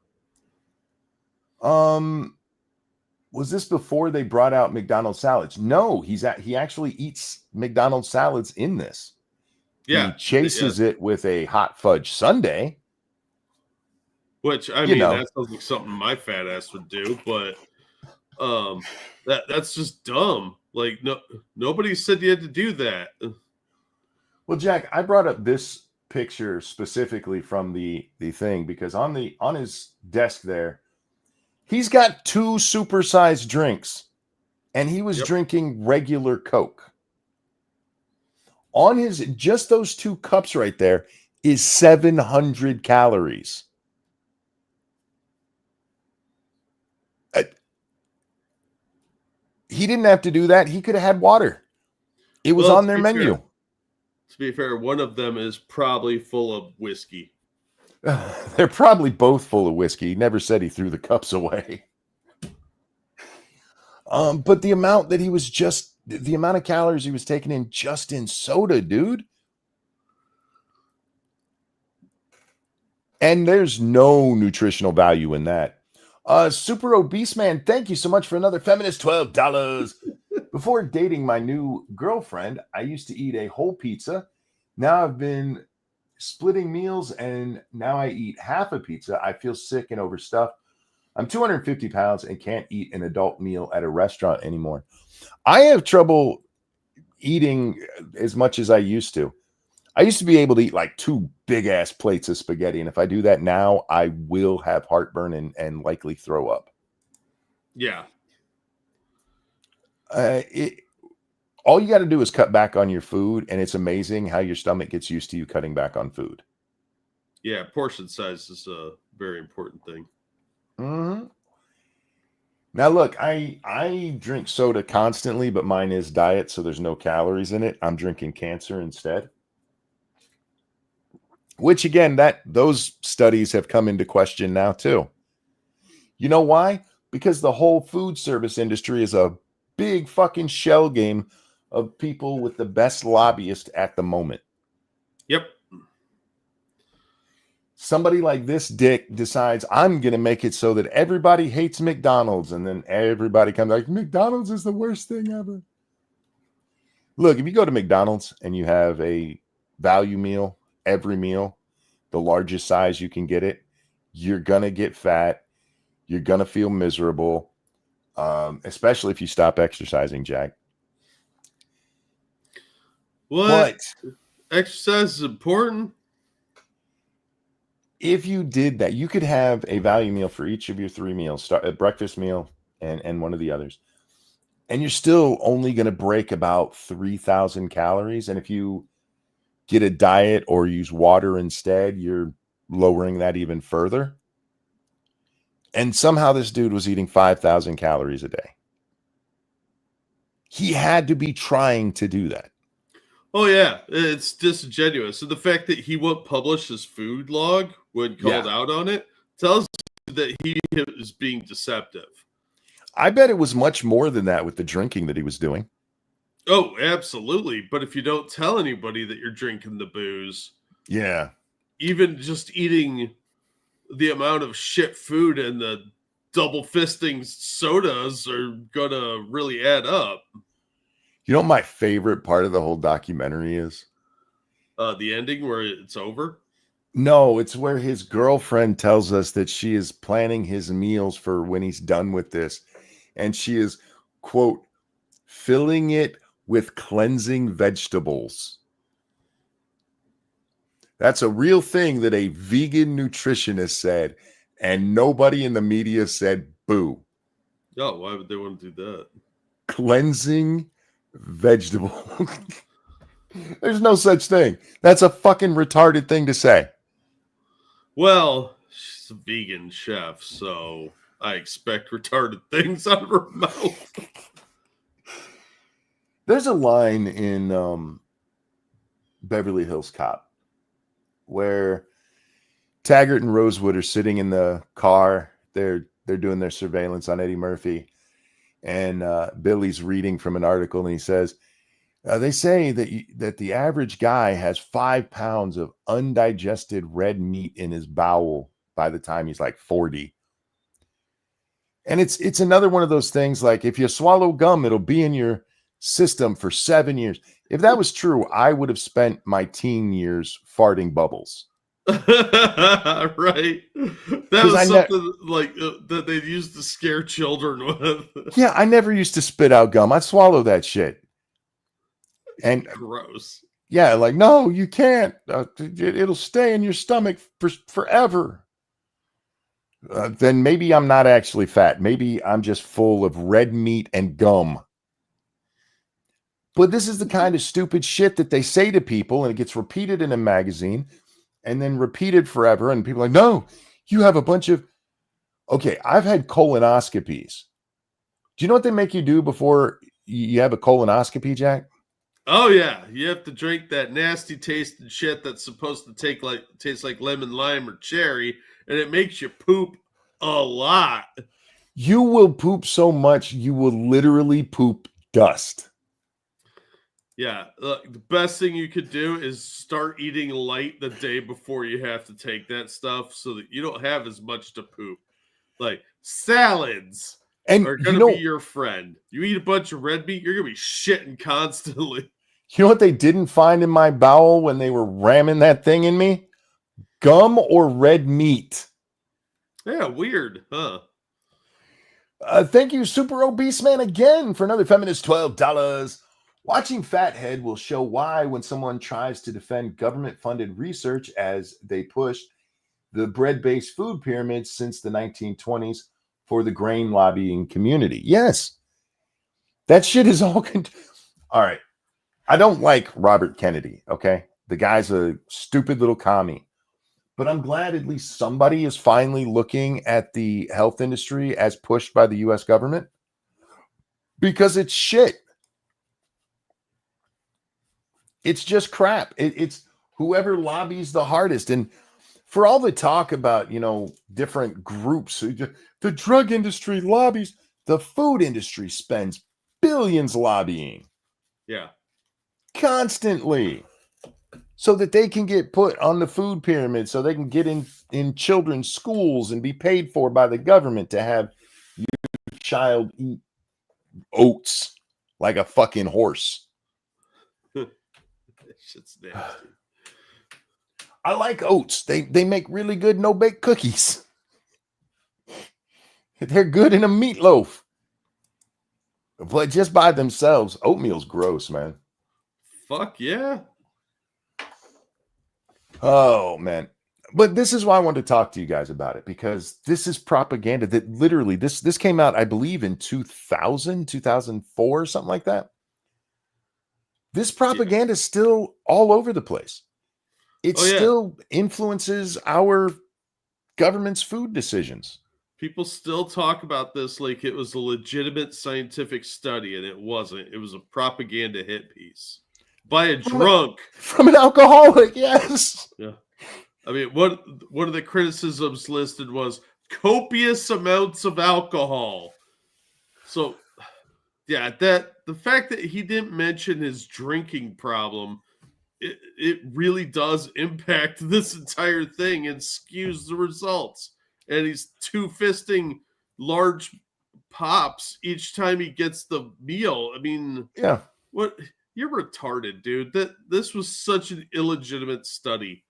Was this before they brought out McDonald's salads? No, he actually eats McDonald's salads in this. Yeah. He chases it with a hot fudge sundae. Which, I mean, that sounds like something my fat ass would do, but that's just dumb. Like, nobody said you had to do that. Well, Jack, I brought up this picture specifically from the thing because on his desk there, he's got 2 supersized drinks, and he was drinking regular Coke. On just those 2 cups right there is 700 calories. He didn't have to do that. He could have had water. It was on their menu. To be fair, one of them is probably full of whiskey. They're probably both full of whiskey. He never said he threw the cups away. But the amount of calories he was taking in just in soda, dude. And there's no nutritional value in that. Super Obese Man, thank you so much for another feminist $12. Before dating my new girlfriend, I used to eat a whole pizza. Now I've been splitting meals, and now I eat half a pizza. I feel sick and overstuffed. I'm 250 pounds and can't eat an adult meal at a restaurant anymore. I have trouble eating as much as I used to. I used to be able to eat like 2 big ass plates of spaghetti. And if I do that now, I will have heartburn and likely throw up. Yeah. All you got to do is cut back on your food. And it's amazing how your stomach gets used to you cutting back on food. Yeah. Portion size is a very important thing. Mm-hmm. Now, look, I drink soda constantly, but mine is diet. So there's no calories in it. I'm drinking Cancer instead. Which again, those studies have come into question now too. You know why? Because the whole food service industry is a big fucking shell game of people with the best lobbyists at the moment. Yep. Somebody like this dick decides I'm going to make it so that everybody hates McDonald's, and then everybody comes like, McDonald's is the worst thing ever. Look, if you go to McDonald's and you have a value meal, every meal, the largest size you can get it, you're going to get fat. You're going to feel miserable, especially if you stop exercising, Jack. What? Exercise is important. If you did that, you could have a value meal for each of your 3 meals, start a breakfast meal and one of the others. And you're still only going to break about 3,000 calories. And if you get a diet or use water instead, you're lowering that even further. And somehow this dude was eating 5,000 calories a day. He had to be trying to do that. Oh yeah, it's disingenuous. So the fact that he won't publish his food log when called out on it tells you that he is being deceptive. I bet it was much more than that with the drinking that he was doing. Oh, absolutely. But if you don't tell anybody that you're drinking the booze, even just eating the amount of shit food and the double fisting sodas are gonna really add up. You know what my favorite part of the whole documentary is? The ending where it's over? No, it's where his girlfriend tells us that she is planning his meals for when he's done with this. And she is, quote, filling it with cleansing vegetables. That's a real thing that a vegan nutritionist said, and nobody in the media said boo. Oh, why would they want to do that? Cleansing vegetable. There's no such thing. That's a fucking retarded thing to say. Well, she's a vegan chef, so I expect retarded things out of her mouth. There's a line in Beverly Hills Cop where Taggart and Rosewood are sitting in the car. They're doing their surveillance on Eddie Murphy, and Billy's reading from an article, and he says, they say that the average guy has 5 pounds of undigested red meat in his bowel by the time he's like 40. And it's another one of those things, like if you swallow gum, it'll be in your system for 7 years. If that was true, I would have spent my teen years farting bubbles. Right. That was something like that they used to scare children with. Yeah, I never used to spit out gum. I'd swallow that shit. And gross. Yeah, like, no, you can't. It'll stay in your stomach forever. Then maybe I'm not actually fat. Maybe I'm just full of red meat and gum. But this is the kind of stupid shit that they say to people, and it gets repeated in a magazine and then repeated forever. And people are like, no, you have a bunch of... Okay, I've had colonoscopies. Do you know what they make you do before you have a colonoscopy, Jack? Oh yeah, you have to drink that nasty tasting shit that's supposed to taste like lemon, lime, or cherry, and it makes you poop a lot. You will poop so much, you will literally poop dust. Yeah, the best thing you could do is start eating light the day before you have to take that stuff so that you don't have as much to poop. Like salads are going to be your friend. You eat a bunch of red meat, you're going to be shitting constantly. You know what they didn't find in my bowel when they were ramming that thing in me? Gum or red meat. Yeah, weird, huh? Thank you, Super Obese Man, again for another feminist $12. Watching Fathead will show why when someone tries to defend government-funded research as they push the bread-based food pyramid since the 1920s for the grain lobbying community. Yes, that shit is all... All right. I don't like Robert Kennedy, okay? The guy's a stupid little commie. But I'm glad at least somebody is finally looking at the health industry as pushed by the U.S. government. Because it's shit. It's just crap. It's whoever lobbies the hardest. And for all the talk about, different groups, the drug industry lobbies, the food industry spends billions lobbying. Yeah. Constantly. so that they can get put on the food pyramid, so they can get in children's schools and be paid for by the government to have your child eat oats like a fucking horse. That shit's nasty. I like oats. They make really good no-bake cookies. They're good in a meatloaf. But just by themselves, oatmeal's gross, man. Fuck yeah. Oh, man. But this is why I wanted to talk to you guys about it, because this is propaganda that literally this came out, I believe, in 2000, 2004, something like that. This propaganda is still all over the place. It still influences our government's food decisions. People still talk about this like it was a legitimate scientific study, and it wasn't. It was a propaganda hit piece by a drunk. From an alcoholic, yes. Yeah. I mean, one of the criticisms listed was copious amounts of alcohol. So, yeah, that the fact that he didn't mention his drinking problem, it really does impact this entire thing and skews the results. And he's two-fisting large pops each time he gets the meal. I mean, yeah, what? You're retarded, dude. This was such an illegitimate study.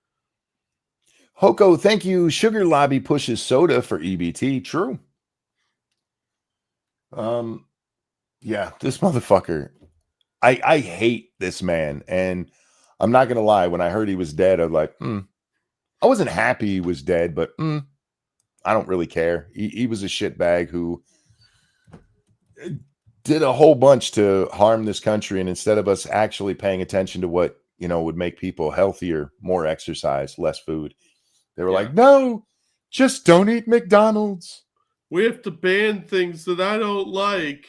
Hoko, thank you. Sugar Lobby pushes soda for EBT. True. Yeah, this motherfucker. I hate this man, and I'm not gonna lie. When I heard he was dead, I was like, I wasn't happy he was dead, but I don't really care. He was a shitbag who did a whole bunch to harm this country, and instead of us actually paying attention to what would make people healthier, more exercise, less food, they were like, no, just don't eat McDonald's. We have to ban things that I don't like.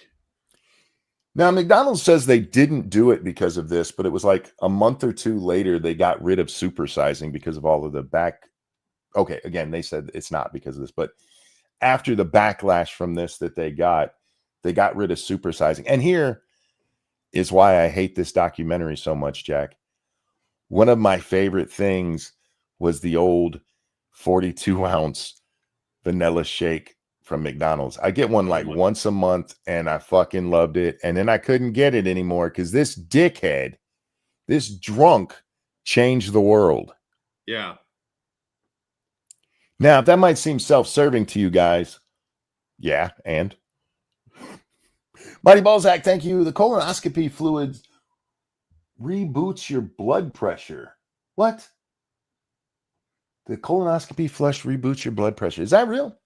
Now, McDonald's says they didn't do it because of this, but it was like a month or two later, they got rid of supersizing because of all of the back. Okay, again, they said it's not because of this, but after the backlash from this that they got rid of supersizing. And here is why I hate this documentary so much, Jack. One of my favorite things was the old 42-ounce vanilla shake from McDonald's. I get one like once a month, and I fucking loved it. And then I couldn't get it anymore because this dickhead, this drunk, changed the world. Yeah. Now, if that might seem self-serving to you guys, yeah, and Mighty Balzac, thank you. The colonoscopy fluids reboots your blood pressure. What? The colonoscopy flush reboots your blood pressure. Is that real?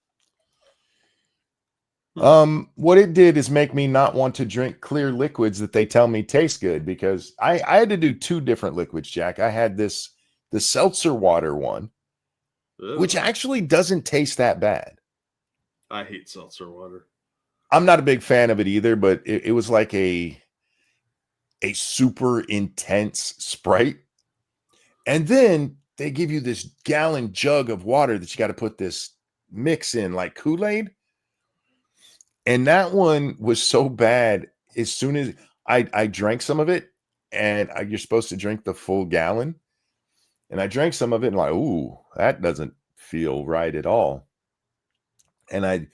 What it did is make me not want to drink clear liquids that they tell me taste good, because I had to do two different liquids, Jack. I had the seltzer water one, which actually doesn't taste that bad. I hate seltzer water. I'm not a big fan of it either, but it was like a super intense Sprite. And then they give you this gallon jug of water that you got to put this mix in like Kool-Aid. And that one was so bad. As soon as I drank some of it, and you're supposed to drink the full gallon, and I drank some of it and like, ooh, that doesn't feel right at all. And I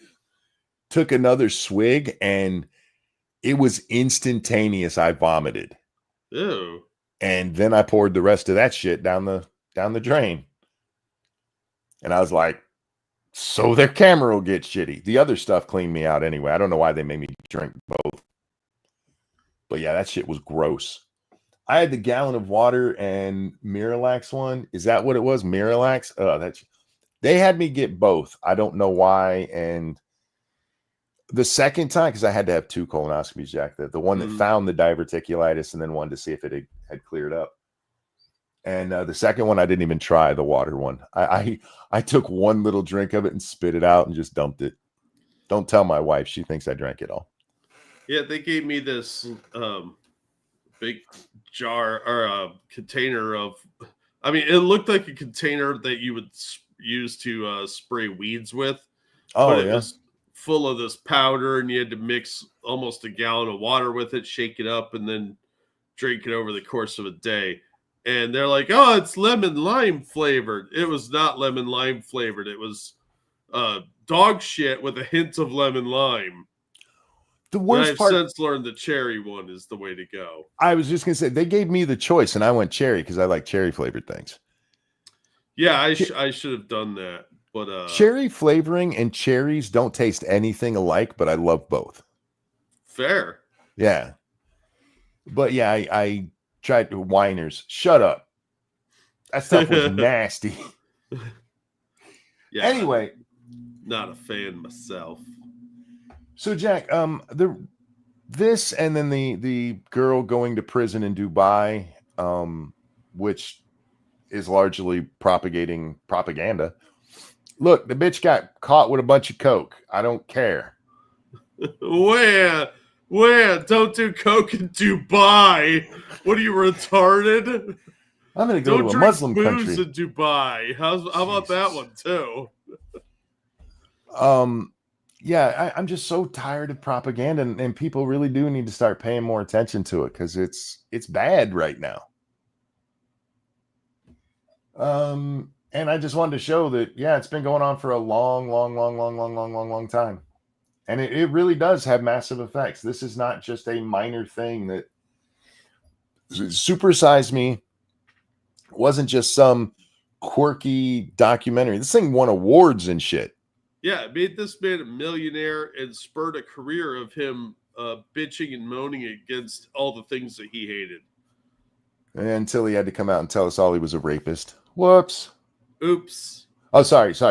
took another swig, and it was instantaneous. I vomited. Ew. And then I poured the rest of that shit down the drain. And I was like, so their camera will get shitty. The other stuff cleaned me out anyway. I don't know why they made me drink both. But yeah, that shit was gross. I had the gallon of water and Miralax one. Is that what it was? Miralax? They had me get both. I don't know why. And the second time, because I had to have two colonoscopies, Jack, the one that found the diverticulitis and then wanted to see if it had cleared up. And the second one, I didn't even try the water one. I took one little drink of it and spit it out and just dumped it. Don't tell my wife. She thinks I drank it all. Yeah, they gave me this big jar or a container of, I mean, it looked like a container that you would use to spray weeds with. Oh, but it was full of this powder, and you had to mix almost a gallon of water with it, shake it up, and then drink it over the course of a day. And they're like, oh, it's lemon lime flavored. It was not lemon lime flavored. It was dog shit with a hint of lemon lime. The And worst I've part, since learned the cherry one is the way to go. I was just gonna say, they gave me the choice, and I went cherry because I like cherry flavored things. Yeah, I should have done that. But Cherry flavoring and cherries don't taste anything alike, but I love both. fair. Yeah. But yeah, I tried to whiners. Shut up. That stuff was nasty. Yeah. Anyway, Not a fan myself. so Jack, this and then the girl going to prison in Dubai, which is largely propagating propaganda. Look, the bitch got caught with a bunch of coke. I don't care. Where? Don't do coke in Dubai. What are you, retarded? I'm gonna go Don't to a drink Muslim booze country. in Dubai. How about that Jesus. one too? Yeah, I'm just so tired of propaganda, and people really do need to start paying more attention to it because it's bad right now. And I just wanted to show that, yeah, it's been going on for a long time. And it really does have massive effects. This is not just a minor thing that Supersize Me wasn't just some quirky documentary. This thing won awards and shit. Yeah, it made this man a millionaire and spurred a career of him bitching and moaning against all the things that he hated. Until he had to come out and tell us all he was a rapist. Whoops. Oops. Oh, sorry. He's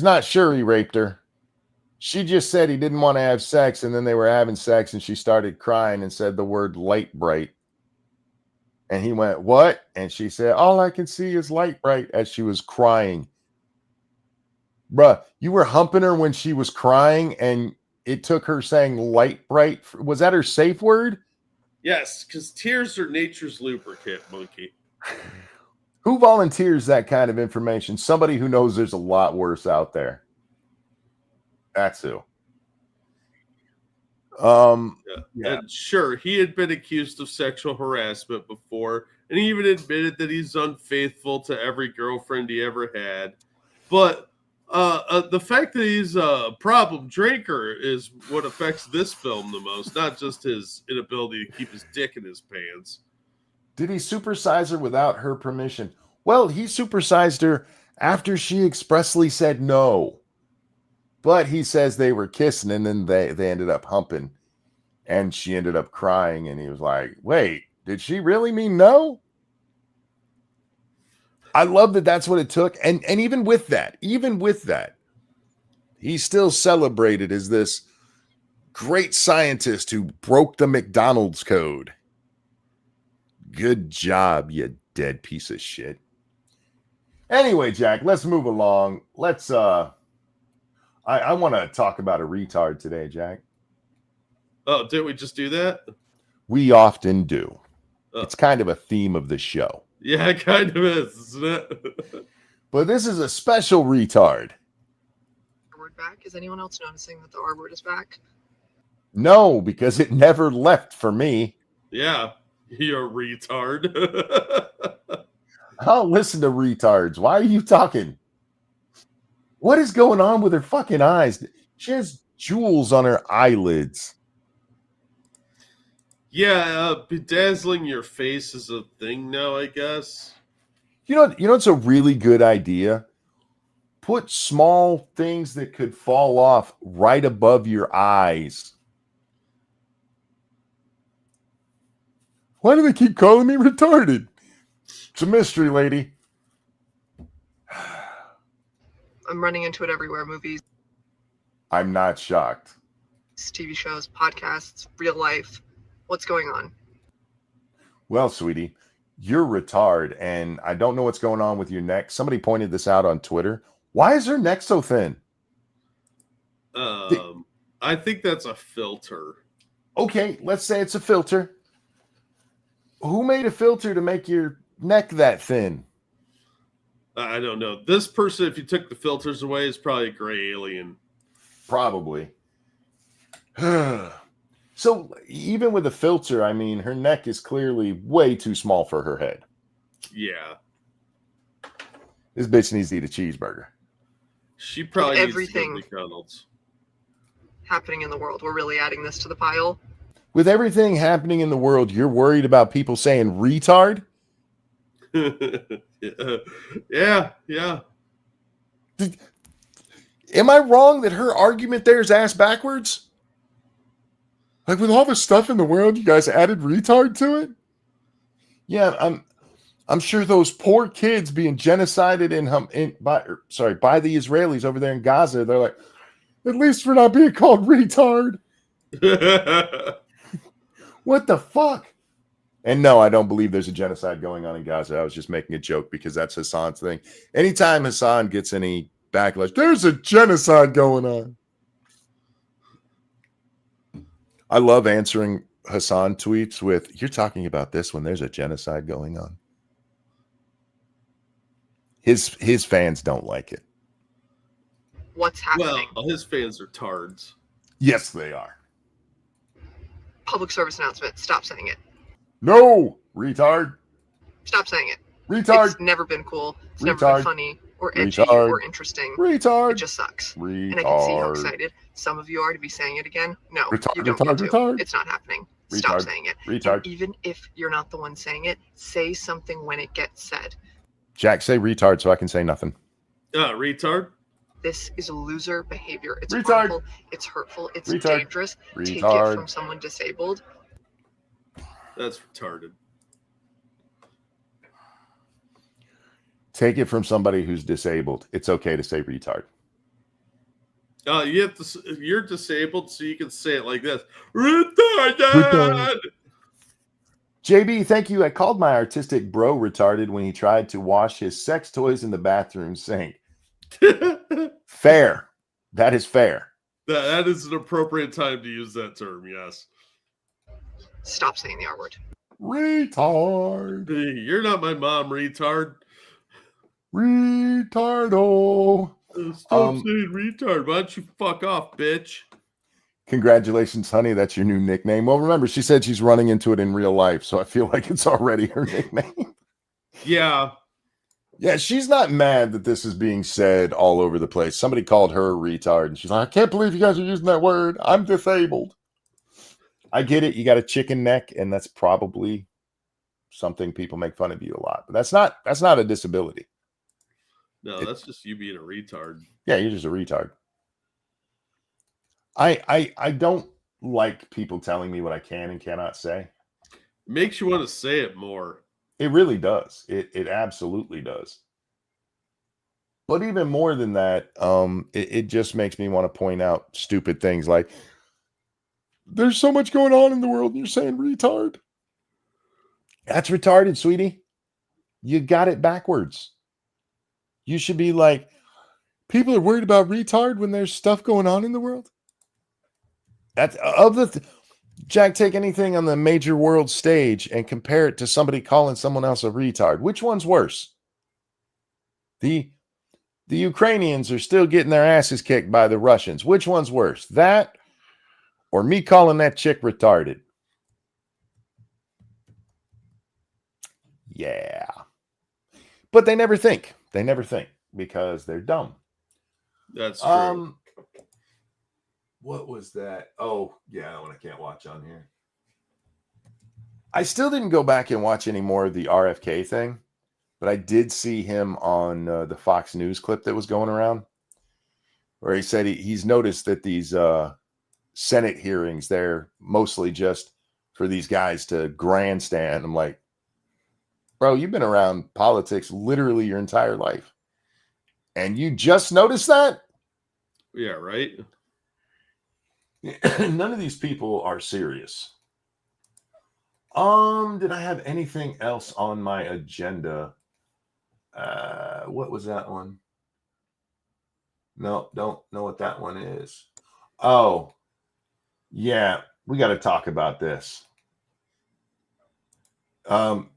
not sure he raped her. She just said he didn't want to have sex, and then they were having sex, and she started crying and said the word light bright. And he went, what? And she said, all I can see is light bright, as she was crying. Bruh, you were humping her when she was crying, and it took her saying light bright. Was that her safe word? Yes, because tears are nature's lubricant, monkey. Who volunteers that kind of information? Somebody who knows there's a lot worse out there. That's who. Yeah. And sure, he had been accused of sexual harassment before, and he even admitted that he's unfaithful to every girlfriend he ever had. But the fact that he's a problem drinker is what affects this film the most, not just his inability to keep his dick in his pants. Did he supersize her without her permission? Well, he supersized her after she expressly said no. But he says they were kissing, and then they ended up humping, and she ended up crying, and he was like, wait, did she really mean no? I love that that's what it took. And even with that, he's still celebrated as this great scientist who broke the McDonald's code. Good job, you dead piece of shit. Anyway, Jack, let's move along. Let's I want to talk about a retard today, Jack. Oh, didn't we just do that? We often do. It's kind of a theme of the show. Yeah, it kind of is, isn't it? But this is a special retard. Word back. Is anyone else noticing that the R word is back? No, because it never left for me. Yeah, you're a retard. I don't listen to retards. Why are you talking? What is going on with her fucking eyes? She has jewels on her eyelids. Yeah, bedazzling your face is a thing now, I guess. You know, it's a really good idea. Put small things that could fall off right above your eyes. Why do they keep calling me retarded? It's a mystery, lady. I'm running into it everywhere. Movies, I'm not shocked. TV shows, podcasts, real life. What's going on? Well, sweetie, you're retard, and I don't know what's going on with your neck. Somebody pointed this out on Twitter. Why is her neck so thin? I think that's a filter. Okay, let's say it's a filter. Who made a filter to make your neck that thin? I don't know. This person, if you took the filters away, is probably a gray alien. Probably. So even with a filter, I mean, her neck is clearly way too small for her head. Yeah. This bitch needs to eat a cheeseburger. She probably needs to go everything- to McDonald's. Happening in the world. We're really adding this to the pile. With everything happening in the world, you're worried about people saying retard? Yeah. Am I wrong that her argument there is ass backwards? Like, with all the stuff in the world, you guys added retard to it? Yeah, I'm sure those poor kids being genocided by the Israelis over there in Gaza, they're like, at least we're not being called retard. What the fuck? And no, I don't believe there's a genocide going on in Gaza. I was just making a joke because that's Hassan's thing. Anytime Hassan gets any backlash, there's a genocide going on. I love answering Hassan tweets with, you're talking about this when there's a genocide going on. His fans don't like it. What's happening? Well, his fans are tards. Yes, they are. Public service announcement. Stop saying it. No, retard. Stop saying it. Retard. It's never been cool. It's never Retard. been funny or edgy Retard. or interesting. Retard. It just sucks. Retard. And I can see how excited some of you are to be saying it again. No, Retard, you don't retard, get to. retard. It's not happening. Stop Retard. saying it. Retard. And even if you're not the one saying it, say something when it gets said. Jack, say retard so I can say nothing. Retard. This is loser behavior. It's Retard. harmful. It's hurtful. It's Retard. dangerous. Take it Retard. from someone disabled. That's retarded. Take it from somebody who's disabled. It's okay to say retard. You have to. You're disabled, so you can say it like this. Retarded. Retarded. JB, thank you. I called my artistic bro retarded when he tried to wash his sex toys in the bathroom sink. Fair. That is fair. That is an appropriate time to use that term. Yes. Stop saying the R word. Retard. Hey, you're not my mom, retard. Retardo. Stop saying retard. Why don't you fuck off, bitch? Congratulations, honey. That's your new nickname. Well, remember, she said she's running into it in real life, so I feel like it's already her nickname. Yeah. Yeah, she's not mad that this is being said all over the place. Somebody called her a retard, and she's like, I can't believe you guys are using that word. I'm disabled. I get it. You got a chicken neck, and that's probably something people make fun of you a lot. But that's not a disability. No, that's just you being a retard. Yeah, you're just a retard. I don't like people telling me what I can and cannot say. It makes you want to say it more. It really does. It absolutely does. But even more than that, it just makes me want to point out stupid things like, there's so much going on in the world and you're saying retard. That's retarded, sweetie. You got it backwards. You should be like, people are worried about retard when there's stuff going on in the world. That's Jack, take anything on the major world stage and compare it to somebody calling someone else a retard. Which one's worse? The Ukrainians are still getting their asses kicked by the Russians. Which one's worse? That or me calling that chick retarded? Yeah. But they never think. They never think because they're dumb. That's true. What was that? Oh, yeah, that one I can't watch on here. I still didn't go back and watch any more of the RFK thing, but I did see him on the Fox News clip that was going around where he said he's noticed that these Senate hearings, they're mostly just for these guys to grandstand. I'm like, bro, you've been around politics literally your entire life. And you just noticed that? Yeah, right? None of these people are serious. Did I have anything else on my agenda? What was that one? No, don't know what that one is. Oh, yeah, we got to talk about this. I'm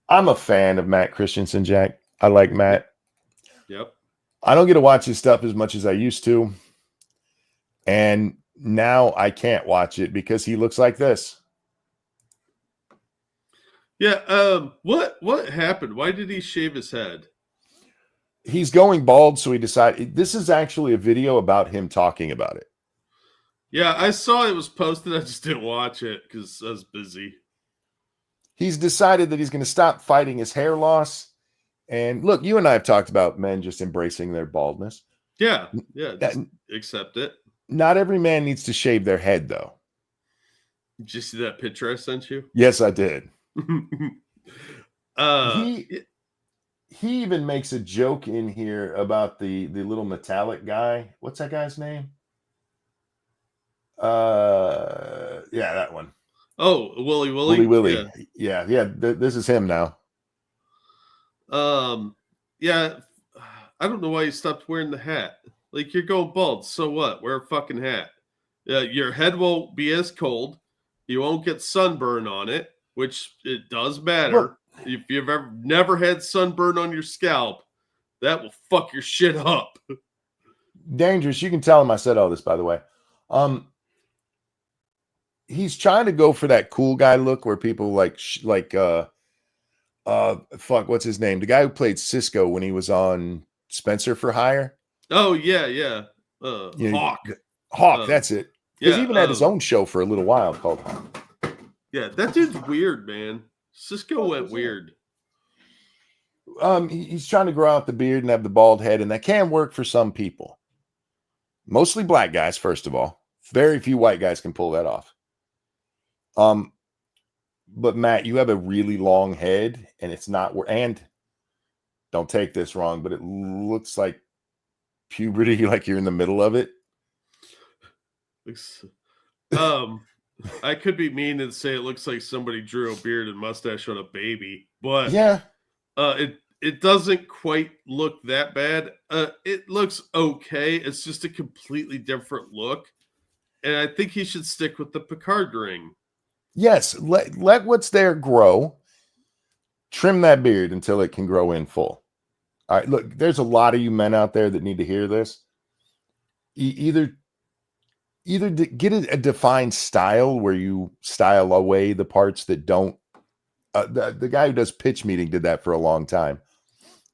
a fan of Matt Christensen, Jack. I like Matt. Yep. I don't get to watch his stuff as much as I used to. And now I can't watch it because he looks like this. Yeah. What happened? Why did he shave his head? He's going bald, so he decided. This is actually a video about him talking about it. Yeah, I saw it was posted. I just didn't watch it because I was busy. He's decided that he's going to stop fighting his hair loss. And look, you and I have talked about men just embracing their baldness. Yeah, just accept it. Not every man needs to shave their head, though. Did you see that picture I sent you? Yes, I did. He even makes a joke in here about the little metallic guy. What's that guy's name? Yeah, that one. Oh, Willy. Willy. Yeah. This is him now. Yeah. I don't know why you stopped wearing the hat. Like, you're going bald. So what? Wear a fucking hat. Your head won't be as cold. You won't get sunburn on it, which it does matter. Look, if you've never had sunburn on your scalp, that will fuck your shit up. Dangerous. You can tell him I said all this, by the way. He's trying to go for that cool guy look where people fuck, what's his name? The guy who played Cisco when he was on Spencer for Hire. Oh yeah. Hawk. Hawk, that's it. Because Yeah, he even had his own show for a little while called Hawk. Yeah, that dude's weird, man. Cisco went weird. He's trying to grow out the beard and have the bald head, and that can work for some people. Mostly black guys, first of all. Very few white guys can pull that off. But Matt, you have a really long head, and it's not. And don't take this wrong, but it looks like puberty, like you're in the middle of it. I could be mean and say it looks like somebody drew a beard and mustache on a baby, but yeah, it doesn't quite look that bad. It looks okay. It's just a completely different look, and I think he should stick with the Picard ring. Yes, let what's there grow. Trim that beard until it can grow in full. All right, look, there's a lot of you men out there that need to hear this. Either get a defined style where you style away the parts that don't. The guy who does pitch meeting did that for a long time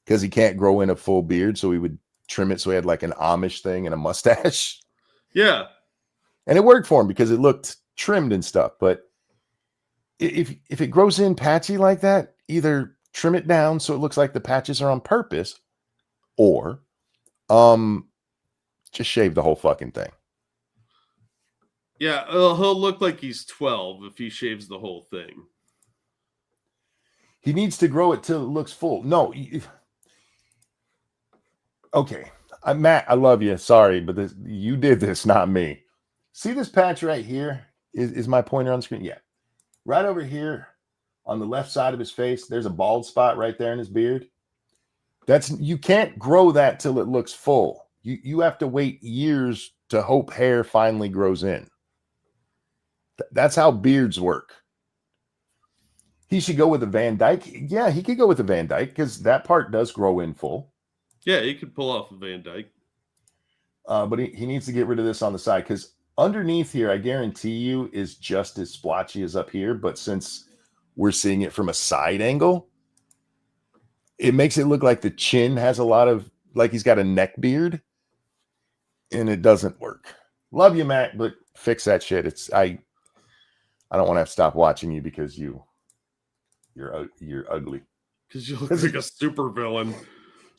because he can't grow in a full beard, so he would trim it so he had like an Amish thing and a mustache. Yeah, and it worked for him because it looked trimmed and stuff. But if it grows in patchy like that, either trim it down so it looks like the patches are on purpose, or just shave the whole fucking thing. Yeah, he'll look like he's 12 if he shaves the whole thing. He needs to grow it till it looks full. No. Okay. Matt, I love you. Sorry, but you did this, not me. See this patch right here? Is my pointer on the screen? Yeah. Right over here on the left side of his face, there's a bald spot right there in his beard. You can't grow that till it looks full. You have to wait years to hope hair finally grows in. That's how beards work. He should go with a Van Dyke. Yeah, he could go with a Van Dyke because that part does grow in full. Yeah, he could pull off a Van Dyke. But he needs to get rid of this on the side because underneath here, I guarantee you, is just as splotchy as up here. But since we're seeing it from a side angle, it makes it look like the chin has a lot of, like he's got a neck beard, and it doesn't work. Love you, Matt, but fix that shit. I don't want to have to stop watching you because you're ugly. Because you look like a super villain.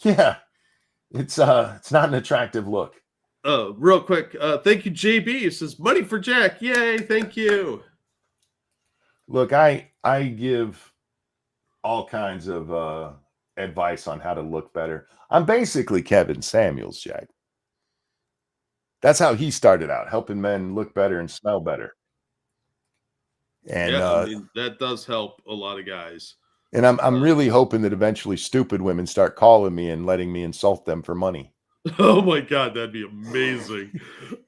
Yeah, it's not an attractive look. Real quick, thank you, JB. It says money for Jack. Yay, thank you. Look, I give all kinds of advice on how to look better. I'm basically Kevin Samuels, Jack. That's how he started out, helping men look better and smell better. And yeah, I mean, that does help a lot of guys. And I'm really hoping that eventually stupid women start calling me and letting me insult them for money. Oh my God, that'd be amazing.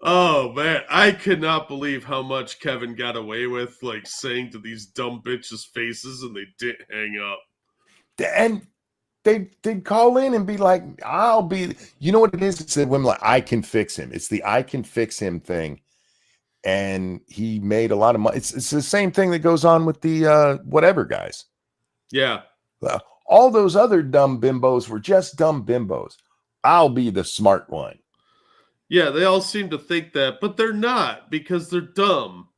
Oh man, I could not believe how much Kevin got away with, like saying to these dumb bitches' faces, and they didn't hang up. And they'd call in and be like, you know what it is? It said women like, I can fix him. It's the I can fix him thing. and he made a lot of money. It's the same thing that goes on with the whatever guys. Yeah. All those other dumb bimbos were just dumb bimbos. I'll be the smart one. Yeah, they all seem to think that, but they're not because they're dumb.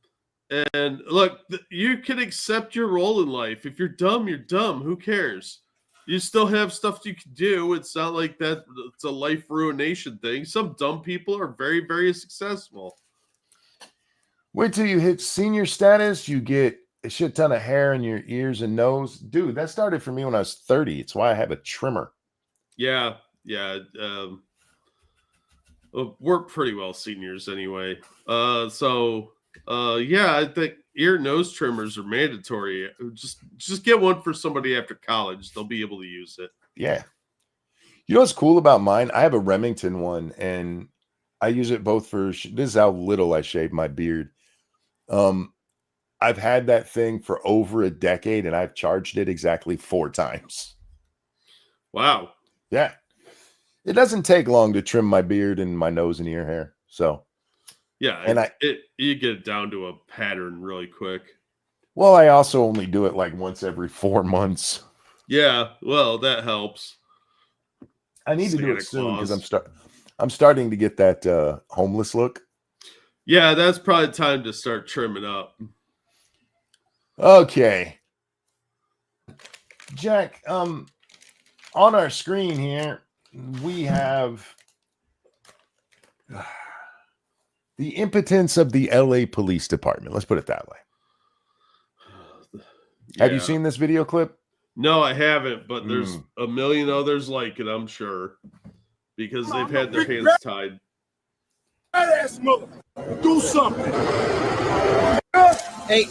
And look, you can accept your role in life. If you're dumb, you're dumb. Who cares? You still have stuff you can do. It's not like that. It's a life ruination thing. Some dumb people are very, very successful. Wait till you hit senior status. You get a shit ton of hair in your ears and nose. Dude, that started for me when I was 30. It's why I have a trimmer. Yeah. We're pretty well seniors anyway. I think ear and nose trimmers are mandatory. Just get one for somebody after college. They'll be able to use it. Yeah. You know what's cool about mine? I have a Remington one, and I use it both for, this is how little I shave my beard. I've had that thing for over a decade, and I've charged it exactly 4 times. Wow. Yeah. It doesn't take long to trim my beard and my nose and ear hair. So, yeah, and you get it down to a pattern really quick. Well, I also only do it like once every 4 months. Yeah, well, that helps. I need to do it soon because I'm starting to get that homeless look. Yeah, that's probably time to start trimming up. Okay. Jack, on our screen here, we have the impotence of the LA Police Department. Let's put it that way. Yeah. Have you seen this video clip? No, I haven't, but there's a million others like it, I'm sure, because they've had their hands tied. Badass mother, do something. Hey,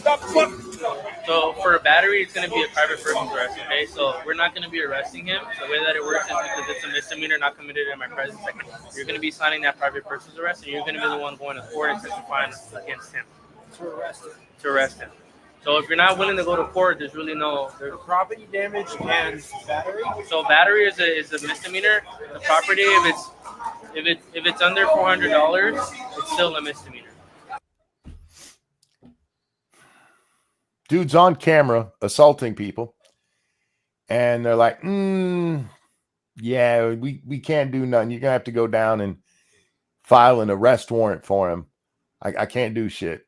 so for a battery, it's going to be a private person's arrest, okay? So we're not going to be arresting him. The way that it works is because it's a misdemeanor not committed in my presence. Like, you're going to be signing that private person's arrest, and you're going to be the one going to court and testifying against him. To arrest him. So if you're not willing to go to court, there's really no Property damage and battery. So battery is a misdemeanor. The property, if it's under $400, it's still a misdemeanor. Dude's on camera assaulting people, and they're like, yeah, we can't do nothing. You're gonna have to go down and file an arrest warrant for him. I can't do shit.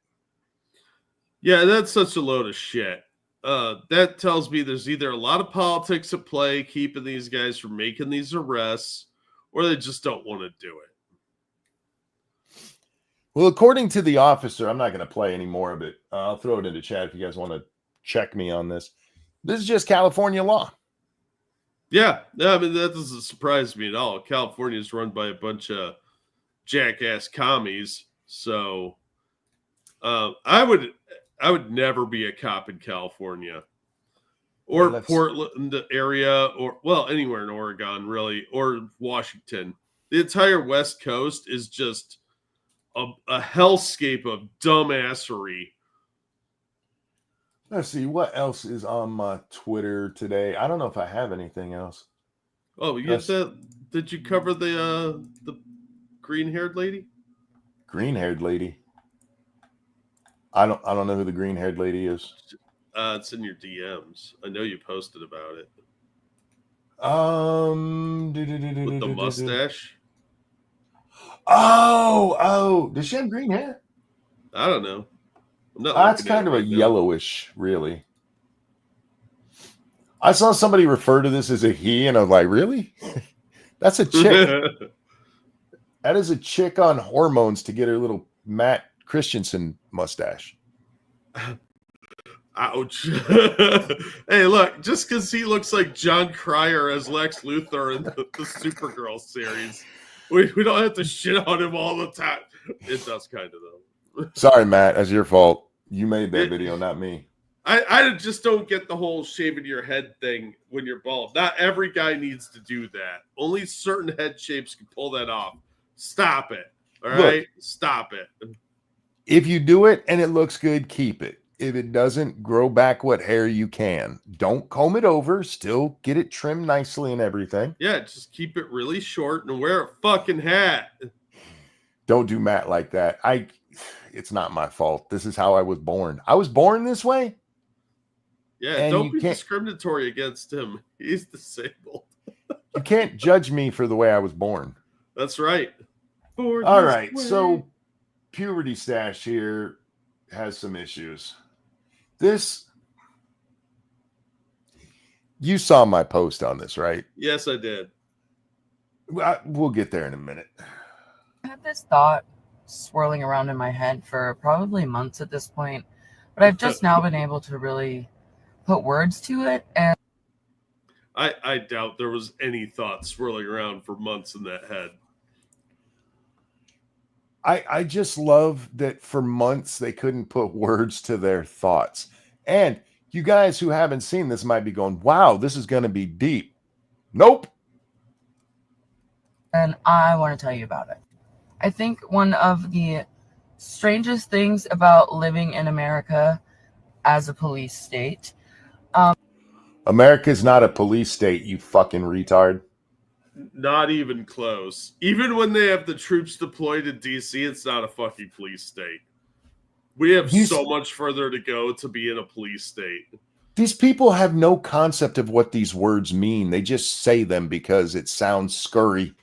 Yeah, that's such a load of shit. That tells me there's either a lot of politics at play keeping these guys from making these arrests, or they just don't want to do it. Well, according to the officer, I'm not going to play any more of it. I'll throw it into chat if you guys want to check me on this. This is just California law. Yeah, I mean, that doesn't surprise me at all. California is run by a bunch of jackass commies. So I would never be a cop in California or Portland area or, well, anywhere in Oregon, really, or Washington. The entire West Coast is just a hellscape of dumbassery. Let's see what else is on my Twitter today. I don't know if I have anything else. Oh, did you cover the green-haired lady? Green-haired lady. I don't know who the green-haired lady is. It's in your DMs. I know you posted about it. With the mustache. Oh, does she have green hair? I don't know. That's kind of a yellowish, really. I saw somebody refer to this as a he, and I was like, really? That's a chick. That is a chick on hormones to get her little Matt Christensen mustache. Ouch. Hey, look, just because he looks like John Cryer as Lex Luthor in the Supergirl series, we don't have to shit on him all the time. It does kind of, though. Sorry, Matt. That's your fault. You made that video, not me. I just don't get the whole shaving your head thing when you're bald. Not every guy needs to do that. Only certain head shapes can pull that off. Stop it. All right? Stop it. If you do it and it looks good, keep it. If it doesn't, grow back what hair you can. Don't comb it over. Still get it trimmed nicely and everything. Yeah, just keep it really short and wear a fucking hat. Don't do Matt like that. it's not my fault. This is how I was born. I was born this way. Yeah, And don't you be can't- discriminatory against him. He's disabled. You can't judge me for the way I was born. That's right. Born All this right, way. so Puberty Stash here has some issues. This, you saw my post on this, right? Yes, I did. We'll get there in a minute. I had this thought swirling around in my head for probably months at this point, but I've just now been able to really put words to it. And I doubt there was any thought swirling around for months in that head. I just love that for months they couldn't put words to their thoughts. And you guys who haven't seen this might be going, wow, this is going to be deep. Nope. I want to tell you about it. I think one of the strangest things about living in America as a police state. America's not a police state, you fucking retard. Not even close. Even when they have the troops deployed in DC, it's not a fucking police state. We have so much further to go to be in a police state. These people have no concept of what these words mean. They just say them because it sounds scurry.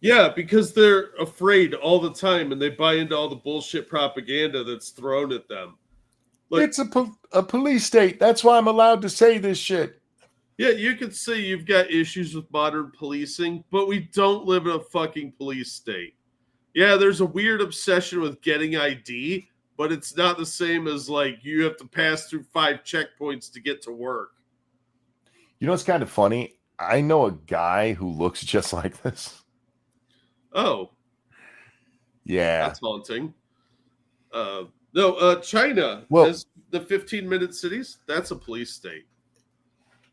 Yeah, because they're afraid all the time and they buy into all the bullshit propaganda that's thrown at them. Like, It's a police state. That's why I'm allowed to say this shit. yeah, you could say you've got issues with modern policing, but we don't live in a fucking police state. Yeah, there's a weird obsession with getting ID, but it's not the same as like you have to pass through 5 checkpoints to get to work. You know what's kind of funny? I know a guy who looks just like this. Oh, Yeah. that's haunting. No, China Well- has the 15-minute cities. That's a police state.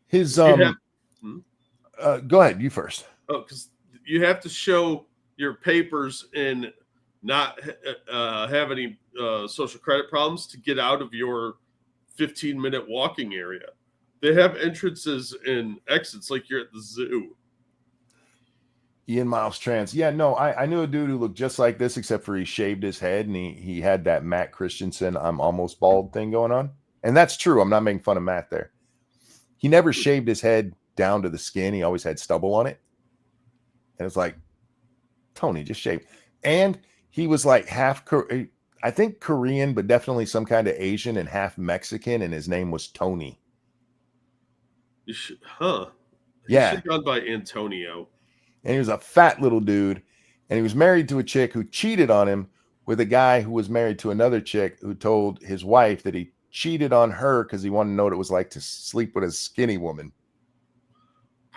His You have- go ahead, you first. Oh, because you have to show your papers and not have any social credit problems to get out of your 15-minute walking area. They have entrances and exits like you're at the zoo. Ian Miles Trans. Yeah, no, I knew a dude who looked just like this, except for he shaved his head and he had that Matt Christensen I'm almost bald thing going on. And that's true. I'm not making fun of Matt there. He never shaved his head down to the skin. He always had stubble on it. And it's like, Tony, just shave. And he was like half, I think Korean, but definitely some kind of Asian and half Mexican. And his name was Tony. You should, huh? Yeah. He should have gone by Antonio. And he was a fat little dude. And he was married to a chick who cheated on him with a guy who was married to another chick who told his wife that he cheated on her because he wanted to know what it was like to sleep with a skinny woman.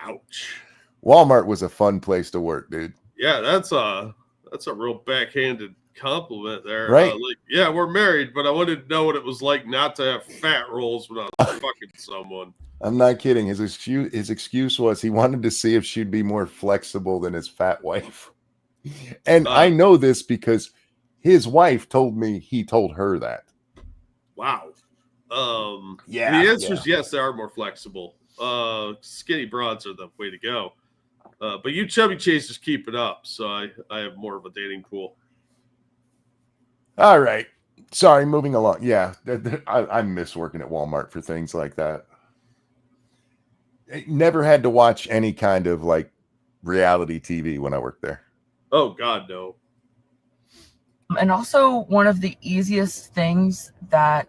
Ouch. Walmart was a fun place to work, dude. Yeah, that's a real backhanded compliment there. Right. Like, yeah, we're married, but I wanted to know what it was like not to have fat rolls when I was fucking someone. I'm not kidding. His excuse was he wanted to see if she'd be more flexible than his fat wife. And I know this because his wife told me he told her that. Wow. Yeah, the answer is yes, they are more flexible. Skinny broads are the way to go. But you chubby chasers keep it up, so I have more of a dating pool. All right. Sorry, moving along. Yeah, I miss working at Walmart for things like that. I never had to watch any kind of like reality TV when I worked there. Oh, God, no. And also one of the easiest things that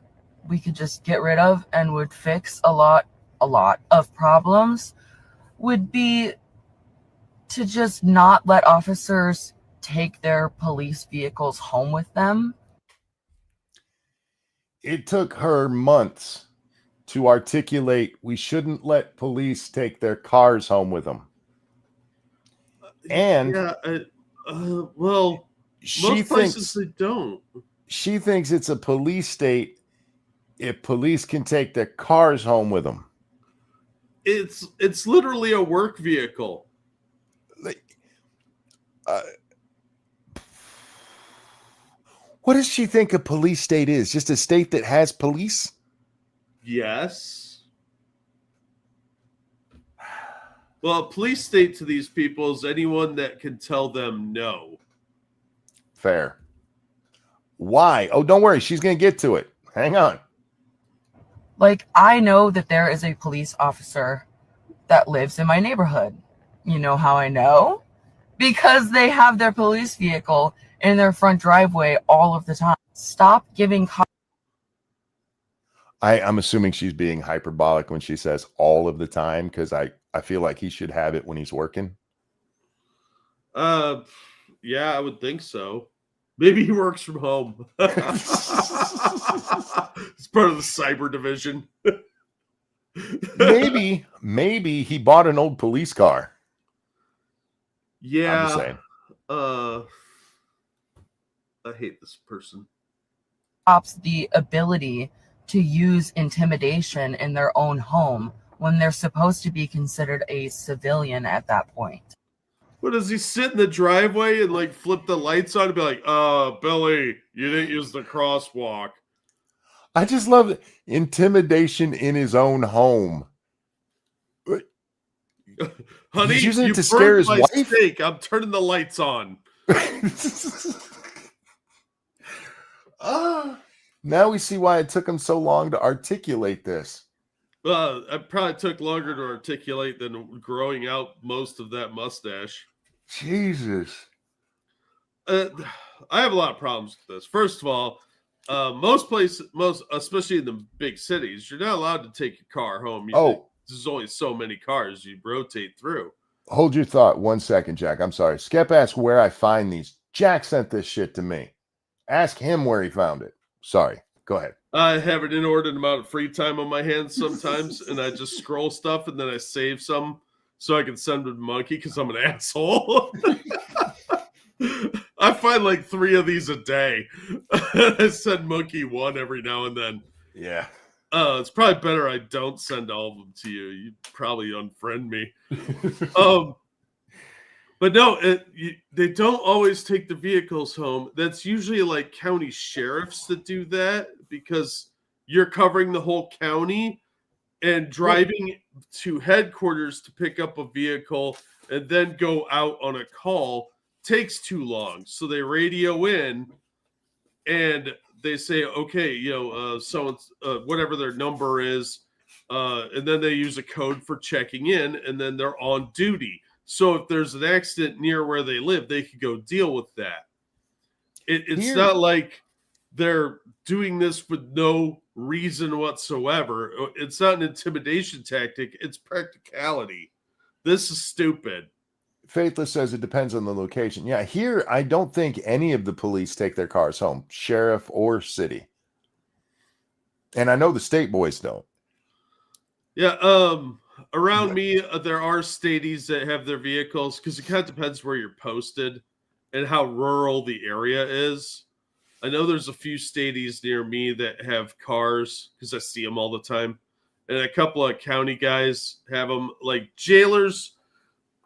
we could just get rid of and would fix a lot of problems would be to just not let officers take their police vehicles home with them. It took her months to articulate we shouldn't let police take their cars home with them. And Yeah, well, she most places thinks they don't. she thinks it's a police state if police can take their cars home with them. It's literally a work vehicle. Like, what does she think a police state is? Just a state that has police? Yes. Well, a police state to these people is anyone that can tell them no. Fair. Why? Oh, don't worry. She's going to get to it. Hang on. Like, I know that there is a police officer that lives in my neighborhood. You know how I know? Because they have their police vehicle in their front driveway all of the time. Stop giving I'm assuming she's being hyperbolic when she says all of the time, because I feel like he should have it when he's working. Yeah, I would think so. Maybe he works from home. It's part of the cyber division. maybe he bought an old police car. Yeah. I'm just saying. I hate this person. cops the ability to use intimidation in their own home when they're supposed to be considered a civilian at that point. What, does he sit in the driveway and like flip the lights on and be like, Billy, you didn't use the crosswalk. I just love it. Intimidation in his own home. Honey, He's using you it to scare burned his my wife? steak. I'm turning the lights on. Now we see why it took him so long to articulate this. It probably took longer to articulate than growing out most of that mustache. Jesus. I have a lot of problems with this. First of all, most especially in the big cities, you're not allowed to take your car home. There's only so many cars you rotate through. Hold your thought 1 second, Jack. I'm sorry. Skep asked where I find these. Jack sent this shit to me. Ask him where he found it. Sorry. Go ahead. I have an inordinate amount of free time on my hands sometimes, and I just scroll stuff, and then I save some so I can send them to Monkey because I'm an asshole. I find like 3 of these a day. I send Monkey one every now and then. Yeah. It's probably better I don't send all of them to you. You'd probably unfriend me. But no, they don't always take the vehicles home. That's usually like county sheriffs that do that because you're covering the whole county, and driving to headquarters to pick up a vehicle and then go out on a call takes too long. So they radio in and they say, okay, someone's whatever their number is, and then they use a code for checking in, and then they're on duty. So if there's an accident near where they live, they could go deal with that. It's not like they're doing this with no reason whatsoever. It's not an intimidation tactic. It's practicality. This is stupid. Faithless says it depends on the location. Yeah, here I don't think any of the police take their cars home, sheriff or city. And I know the state boys don't. Yeah, around me, there are stadies that have their vehicles because it kind of depends where you're posted and how rural the area is. I know there's a few stadies near me that have cars because I see them all the time. And a couple of county guys have them. Like jailers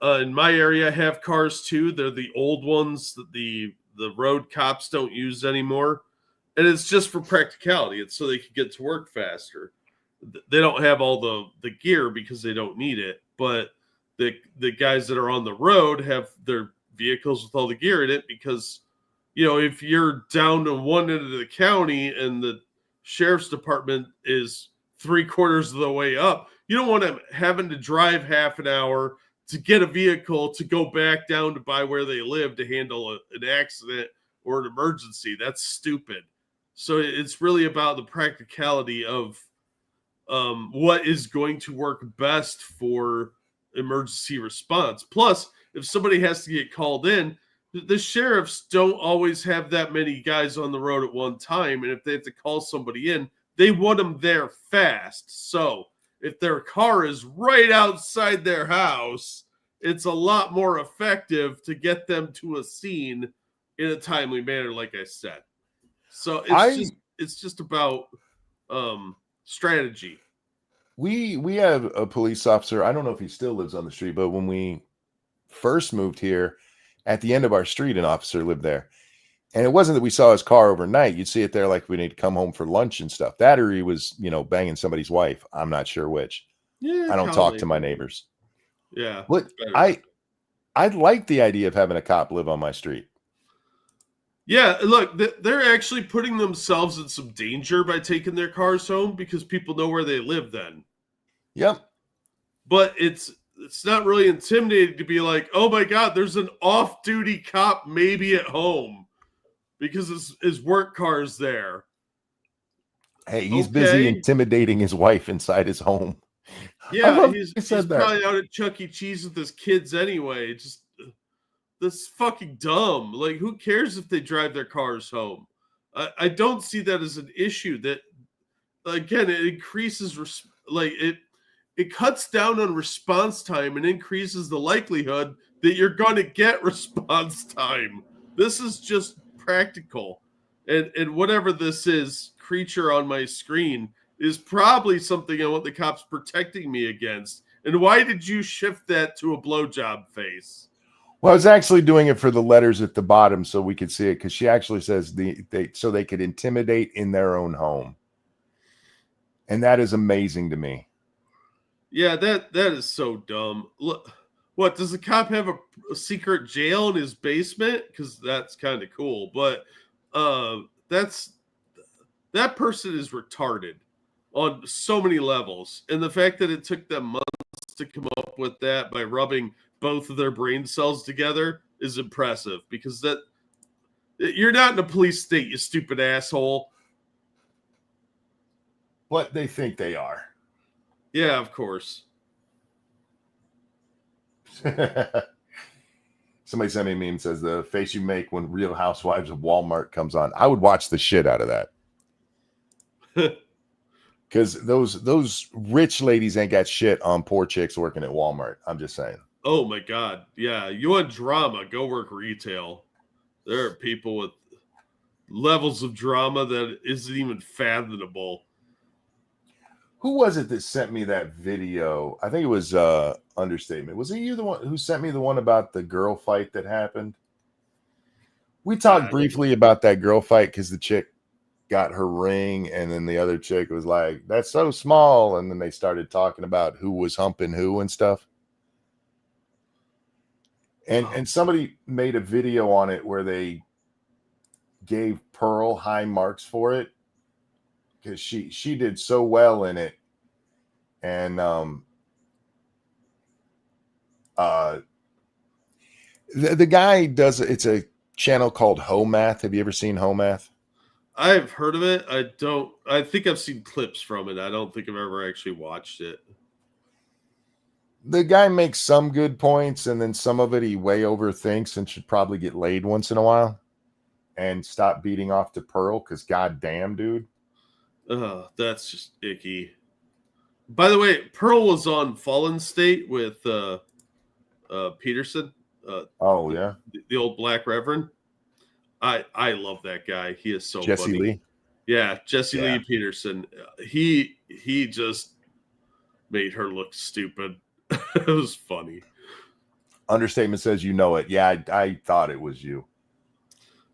in my area have cars too. They're the old ones that the road cops don't use anymore. And it's just for practicality. It's so they can get to work faster. They don't have all the gear because they don't need it, but the guys that are on the road have their vehicles with all the gear in it because, if you're down to one end of the county and the sheriff's department is 3/4 of the way up, you don't want them having to drive half an hour to get a vehicle to go back down to by where they live to handle an accident or an emergency. That's stupid. So it's really about the practicality of what is going to work best for emergency response. Plus, if somebody has to get called in, the sheriffs don't always have that many guys on the road at one time. And if they have to call somebody in, they want them there fast. So if their car is right outside their house, it's a lot more effective to get them to a scene in a timely manner, like I said. So it's just about strategy. We have a police officer. I don't know if he still lives on the street, but when we first moved here, at the end of our street, an officer lived there. And it wasn't that we saw his car overnight. You'd see it there like when he'd come home for lunch and stuff. That or he was, banging somebody's wife. I'm not sure which. Yeah, I don't talk to my neighbors. Yeah. But I'd like the idea of having a cop live on my street. Yeah, look, they're actually putting themselves in some danger by taking their cars home because people know where they live then. Yep. But it's not really intimidating to be like, oh my God, there's an off-duty cop maybe at home because his work car's there. Hey, he's busy Okay. intimidating his wife inside his home. I Yeah, love he's he said that. probably out at Chuck E. Cheese with his kids anyway. Just that's fucking dumb. Like, who cares if they drive their cars home? I don't see that as an issue. That again, it increases it cuts down on response time and increases the likelihood that you're going to get response time. This is just practical, and whatever this is, creature on my screen is probably something I want the cops protecting me against. And why did you shift that to a blowjob face? Well, I was actually doing it for the letters at the bottom so we could see it, because she actually says so they could intimidate in their own home. And that is amazing to me. Yeah, that is so dumb. Look, what does the cop have a secret jail in his basement? Because that's kind of cool. But that person is retarded on so many levels, and the fact that it took them months to come up with that by rubbing both of their brain cells together is impressive. Because that you're not in a police state, you stupid asshole. But they think they are. Yeah, of course. Somebody sent me a meme, says the face you make when Real Housewives of Walmart comes on. I would watch the shit out of that. Because those rich ladies ain't got shit on poor chicks working at Walmart. I'm just saying. Oh my God. Yeah. You want drama, go work retail. There are people with levels of drama that isn't even fathomable. Who was it that sent me that video? I think it was Understatement. Was it you the one who sent me the one about the girl fight that happened? We talked briefly about that girl fight because the chick got her ring, and then the other chick was like, "That's so small," and then they started talking about who was humping who and stuff. And somebody made a video on it where they gave Pearl high marks for it because she did so well in it. And the guy does, it's a channel called Homath. Have you ever seen Homath? I've heard of it. I think I've seen clips from it. I don't think I've ever actually watched it. The guy makes some good points, and then some of it he way overthinks and should probably get laid once in a while and stop beating off to Pearl, because goddamn, dude. That's just icky. By the way, Pearl was on Fallen State with Peterson. Oh, yeah. The old black reverend. I love that guy. He is so Jesse funny. Lee. Yeah, Jesse Lee Peterson. He just made her look stupid. It was funny. Understatement says you know it. Yeah, I thought it was you.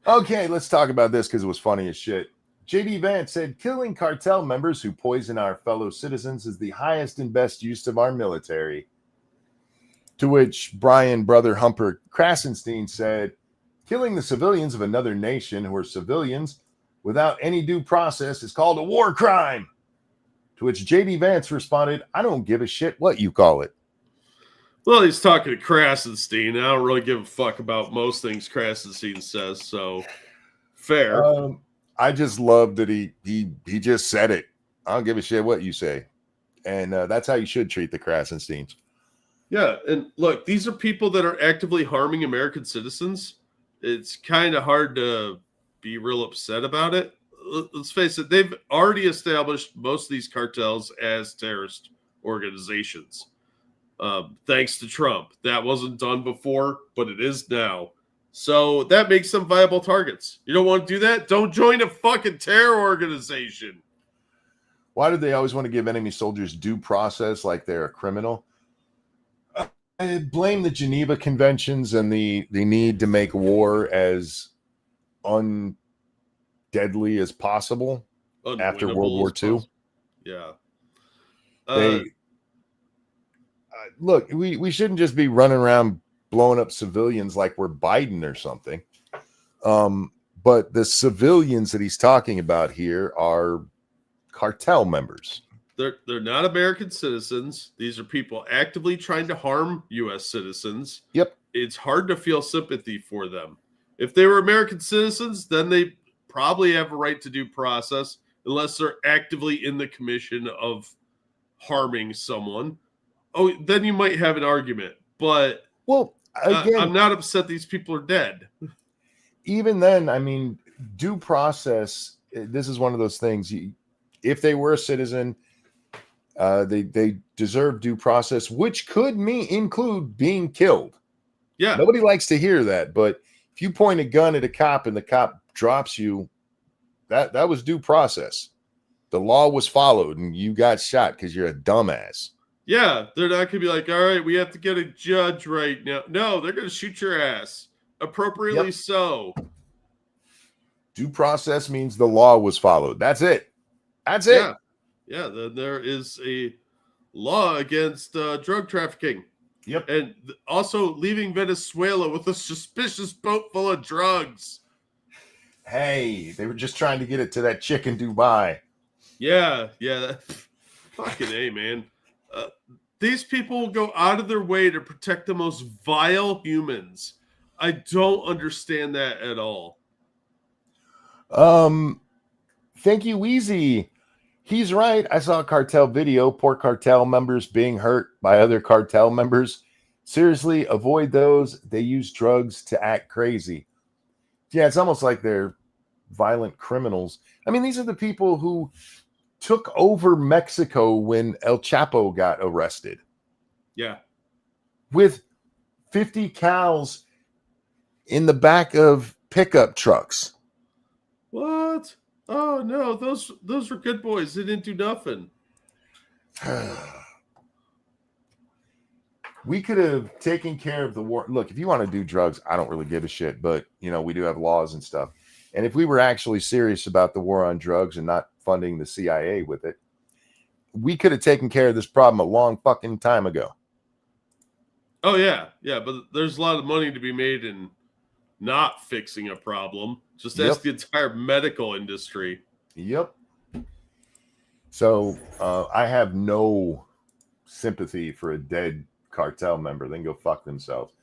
Okay, let's talk about this because it was funny as shit. JD Vance said, killing cartel members who poison our fellow citizens is the highest and best use of our military. To which Brian Brother Humper Krasenstein said, killing the civilians of another nation who are civilians without any due process is called a war crime. To which JD Vance responded, I don't give a shit what you call it. Well, he's talking to Krasenstein. I don't really give a fuck about most things Krasenstein says, so fair. I just love that he just said it. I don't give a shit what you say. And that's how you should treat the Krasensteins. Yeah, and look, these are people that are actively harming American citizens. It's kind of hard to be real upset about it. Let's face it, they've already established most of these cartels as terrorist organizations. Thanks to Trump. That wasn't done before, but it is now. So that makes them viable targets. You don't want to do that? Don't join a fucking terror organization. Why do they always want to give enemy soldiers due process like they're a criminal? I blame the Geneva Conventions and the need to make war as undeadly as possible after World War II. Yeah. Look, we shouldn't just be running around blowing up civilians like we're Biden or something. But the civilians that he's talking about here are cartel members. They're not American citizens. These are people actively trying to harm U.S. citizens. Yep. It's hard to feel sympathy for them. If they were American citizens, then they probably have a right to due process unless they're actively in the commission of harming someone. Oh, then you might have an argument. But Well, again, I'm not upset these people are dead. even then, I mean, due process, this is one of those things. If they were a citizen, they deserve due process, which could include being killed. Yeah. Nobody likes to hear that, but if you point a gun at a cop and the cop drops you, that was due process. The law was followed and you got shot because you're a dumbass. Yeah, they're not going to be like, all right, we have to get a judge right now. No, they're going to shoot your ass. Appropriately so. Due process means the law was followed. That's it. That's it. Yeah, then there is a law against drug trafficking. Yep. And also leaving Venezuela with a suspicious boat full of drugs. Hey, they were just trying to get it to that chick in Dubai. Yeah. Fucking A, man. These people will go out of their way to protect the most vile humans. I don't understand that at all. Thank you, Wheezy. He's right. I saw a cartel video. Poor cartel members being hurt by other cartel members. Seriously, avoid those. They use drugs to act crazy. Yeah, it's almost like they're violent criminals. I mean, these are the people who took over Mexico when El Chapo got arrested. Yeah. With 50 cows in the back of pickup trucks. What? Oh no, those were good boys. They didn't do nothing. We could have taken care of the war. Look, if you want to do drugs, I don't really give a shit, but we do have laws and stuff. And if we were actually serious about the war on drugs and not funding the CIA with it, we could have taken care of this problem a long fucking time ago. Oh yeah, but there's a lot of money to be made in not fixing a problem. Just ask the entire medical industry. Yep. So I have no sympathy for a dead cartel member. They can go fuck themselves.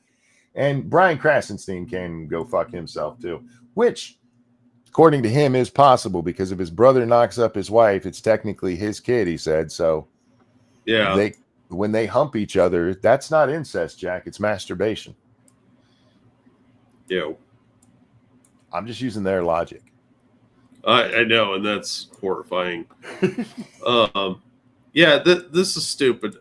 And Brian Krasenstein can go fuck himself too, which, according to him, is possible because if his brother knocks up his wife, it's technically his kid, he said. So yeah, when they hump each other, that's not incest, Jack. It's masturbation. Ew. I'm just using their logic. I know, and that's horrifying. This is stupid.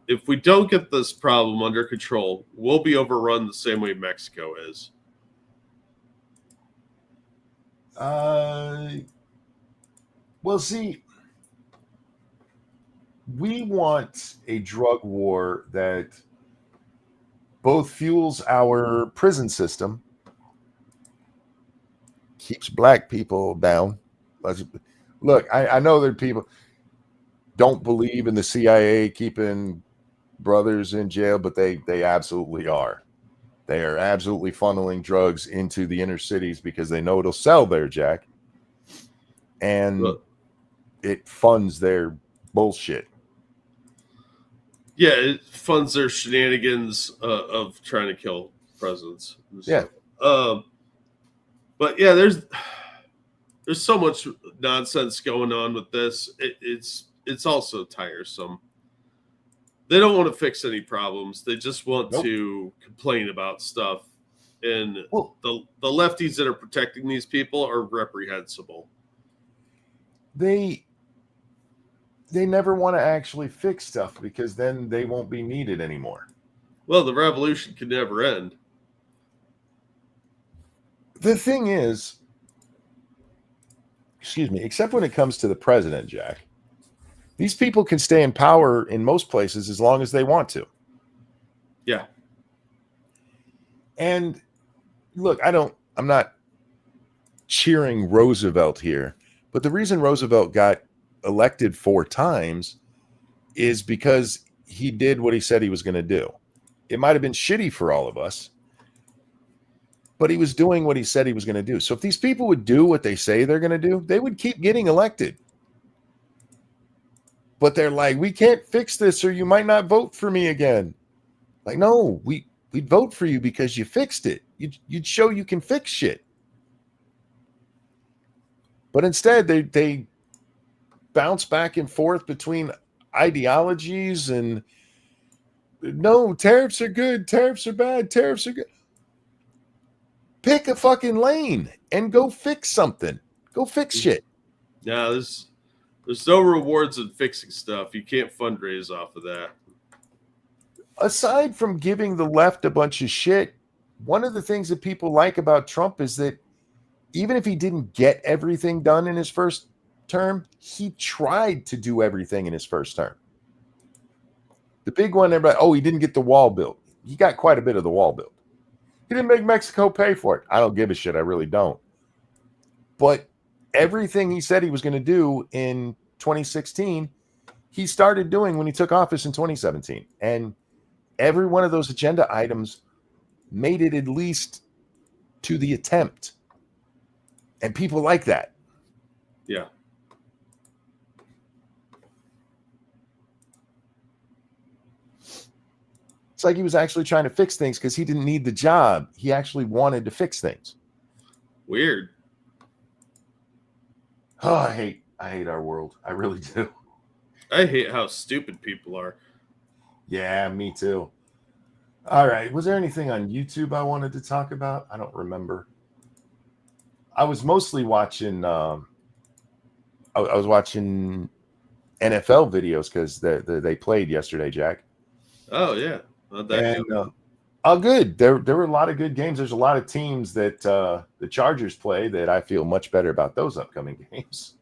If we don't get this problem under control, we'll be overrun the same way Mexico is. Well, see, we want a drug war that both fuels our prison system, keeps black people down. Look, I know that people don't believe in the CIA keeping brothers in jail, but they absolutely are. They are absolutely funneling drugs into the inner cities because they know it'll sell there, Jack. And it funds their bullshit. Yeah, it funds their shenanigans of trying to kill presidents. Yeah. But yeah, there's so much nonsense going on with this. It's also tiresome. They don't want to fix any problems. They just want to complain about stuff. And the lefties that are protecting these people are reprehensible. They never want to actually fix stuff because then they won't be needed anymore. Well, the revolution can never end. The thing is, except when it comes to the president, Jack, these people can stay in power in most places as long as they want to. Yeah. And look, I'm not cheering Roosevelt here, but the reason Roosevelt got elected 4 times is because he did what he said he was going to do. It might have been shitty for all of us, but he was doing what he said he was going to do. So if these people would do what they say they're going to do, they would keep getting elected. But they're like, we can't fix this or you might not vote for me again. Like, no, we'd vote for you because you fixed it. You'd show you can fix shit. But instead, they bounce back and forth between ideologies and no, tariffs are good, tariffs are bad, tariffs are good. Pick a fucking lane and go fix something. Go fix shit. Yeah, there's no rewards in fixing stuff. You can't fundraise off of that. Aside from giving the left a bunch of shit, one of the things that people like about Trump is that even if he didn't get everything done in his first term, he tried to do everything in his first term. The big one, everybody, he didn't get the wall built. He got quite a bit of the wall built. He didn't make Mexico pay for it. I don't give a shit. I really don't. But everything he said he was going to do in 2016, he started doing when he took office in 2017. And every one of those agenda items made it at least to the attempt. And people like that. Yeah. It's like he was actually trying to fix things because he didn't need the job. He actually wanted to fix things. Weird. Oh, I hate our world. I really do. I hate how stupid people are. Yeah, me too. All right. Was there anything on YouTube I wanted to talk about? I don't remember. I was mostly watching. I was watching NFL videos because they played yesterday, Jack. Oh yeah. Good. There were a lot of good games. There's a lot of teams that the Chargers play that I feel much better about those upcoming games.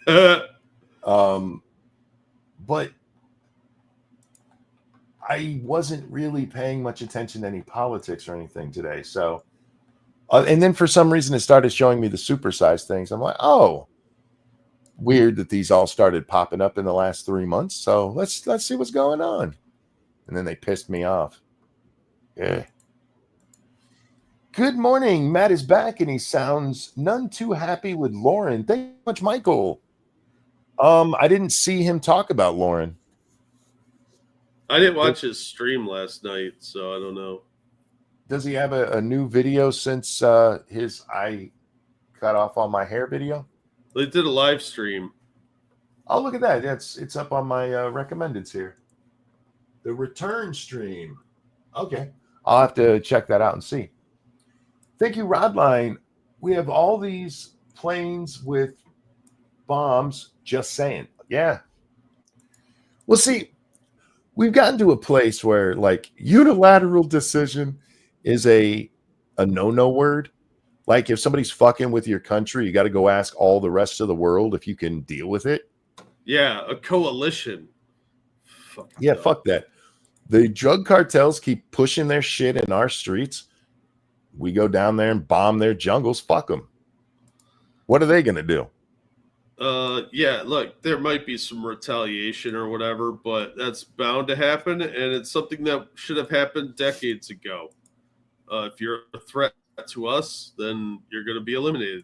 But I wasn't really paying much attention to any politics or anything today. So, and then for some reason it started showing me the supersized things. I'm like, oh, weird that these all started popping up in the last 3 months. So let's see what's going on. And then they pissed me off. Yeah. Good morning. Matt is back and he sounds none too happy with Lauren. Thank you much, Michael. I didn't see him talk about Lauren. I didn't watch his stream last night, so I don't know. Does he have a new video since his I cut off all my hair video? They did a live stream. Oh, look at that. It's up on my recommendeds here. The return stream. Okay. I'll have to check that out and see. Thank you, Rodline. We have all these planes with bombs, just saying. Yeah. Well, see, we've gotten to a place where like unilateral decision is a no-no word. Like if somebody's fucking with your country, you got to go ask all the rest of the world if you can deal with it. Yeah, a coalition. Fuck that. The drug cartels keep pushing their shit in our streets. We go down there and bomb their jungles. Fuck them. What are they going to do? Yeah, look, there might be some retaliation or whatever, but that's bound to happen, and it's something that should have happened decades ago. If you're a threat to us, then you're going to be eliminated.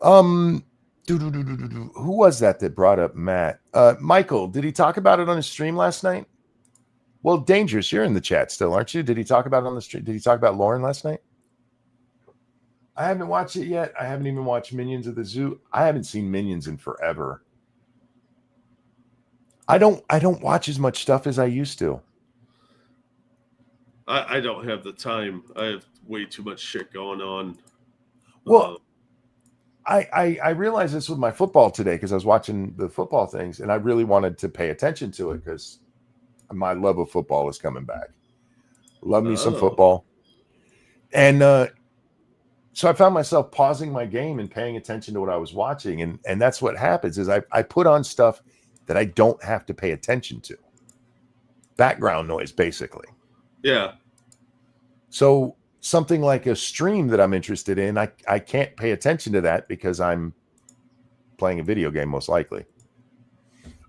Who was that brought up Matt? Michael, did he talk about it on his stream last night? Well, Dangerous, you're in the chat still, aren't you? Did he talk about it on the stream? Did he talk about Lauren last night? I haven't watched it yet. I haven't even watched Minions of the Zoo. I haven't seen Minions in forever. I don't watch as much stuff as I used to. I don't have the time. I have way too much shit going on. Well, I realized this with my football today because I was watching the football things and I really wanted to pay attention to it because my love of football is coming back. Love me some football. And so I found myself pausing my game and paying attention to what I was watching. And that's what happens is I put on stuff that I don't have to pay attention to. Background noise, basically. Yeah. So something like a stream that I'm interested in, I can't pay attention to that because I'm playing a video game most likely.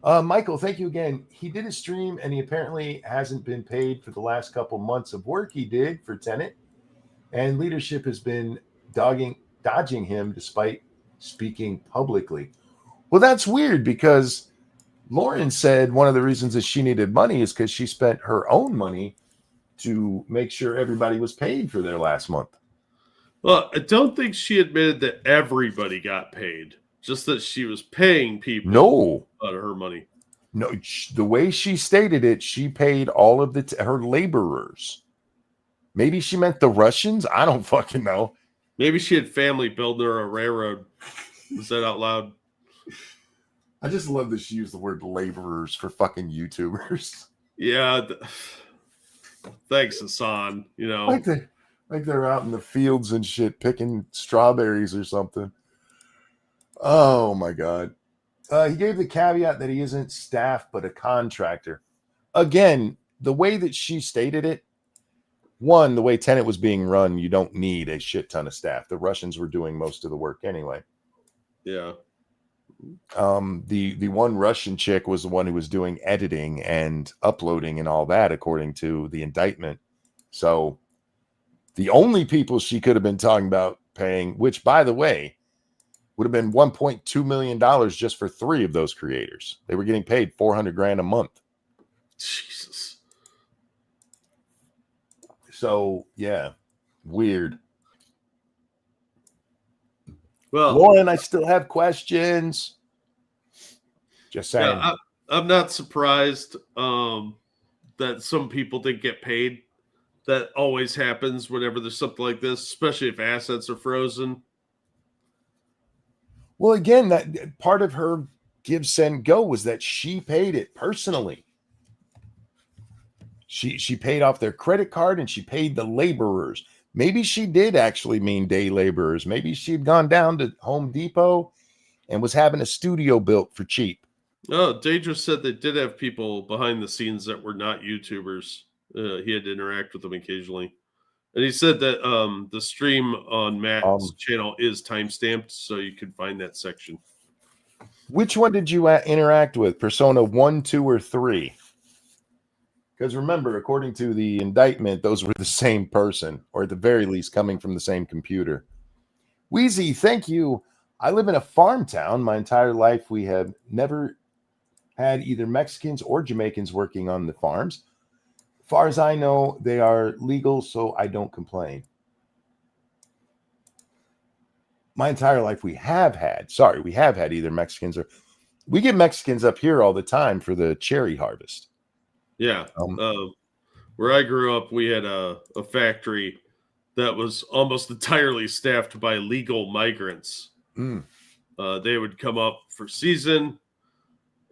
Michael, thank you again. He did a stream and he apparently hasn't been paid for the last couple months of work he did for Tenet. And leadership has been dodging him despite speaking publicly. Well, that's weird because Lauren said one of the reasons that she needed money is because she spent her own money to make sure everybody was paid for their last month. Well, I don't think she admitted that everybody got paid, just that she was paying people No, out of her money. no. The way she stated it, she paid all of her laborers. Maybe she meant the Russians. I don't fucking know. Maybe she had family building her a railroad. Was that out loud? I just love that she used the word laborers for fucking YouTubers. Yeah. Thanks, Hassan. You know, like they're out in the fields and shit picking strawberries or something. Oh my god. He gave the caveat that he isn't staff but a contractor. Again, the way that she stated it, one, the way Tenet was being run, you don't need a shit ton of staff. The Russians were doing most of the work anyway. yeah. The one Russian chick was the one who was doing editing and uploading and all that, according to the indictment. So the only people she could have been talking about paying, which by the way, would have been $1.2 million just for 3 of those creators. They were getting paid $400,000 a month. Jesus. So yeah, weird. Well, Lauren, I still have questions. Just saying. yeah, I'm not surprised that some people didn't get paid. That always happens whenever there's something like this, especially if assets are frozen. Well, again, that part of her give, send, go was that she paid it personally. She paid off their credit card and she paid the laborers. Maybe she did actually mean day laborers. Maybe she'd gone down to Home Depot and was having a studio built for cheap. Oh, Dangerous said they did have people behind the scenes that were not YouTubers. He had to interact with them occasionally. And he said that the stream on Matt's channel is timestamped, so you can find that section. Which one did you interact with? Persona 1, 2, or 3? Because remember, according to the indictment, those were the same person, or at the very least coming from the same computer. Wheezy, thank you. I live in a farm town. My entire life, we have never had either Mexicans or Jamaicans working on the farms. As far as I know, they are legal, so I don't complain. My entire life, we have had either Mexicans or... We get Mexicans up here all the time for the cherry harvest. Yeah. Where I grew up, we had a factory that was almost entirely staffed by legal migrants. They would come up for season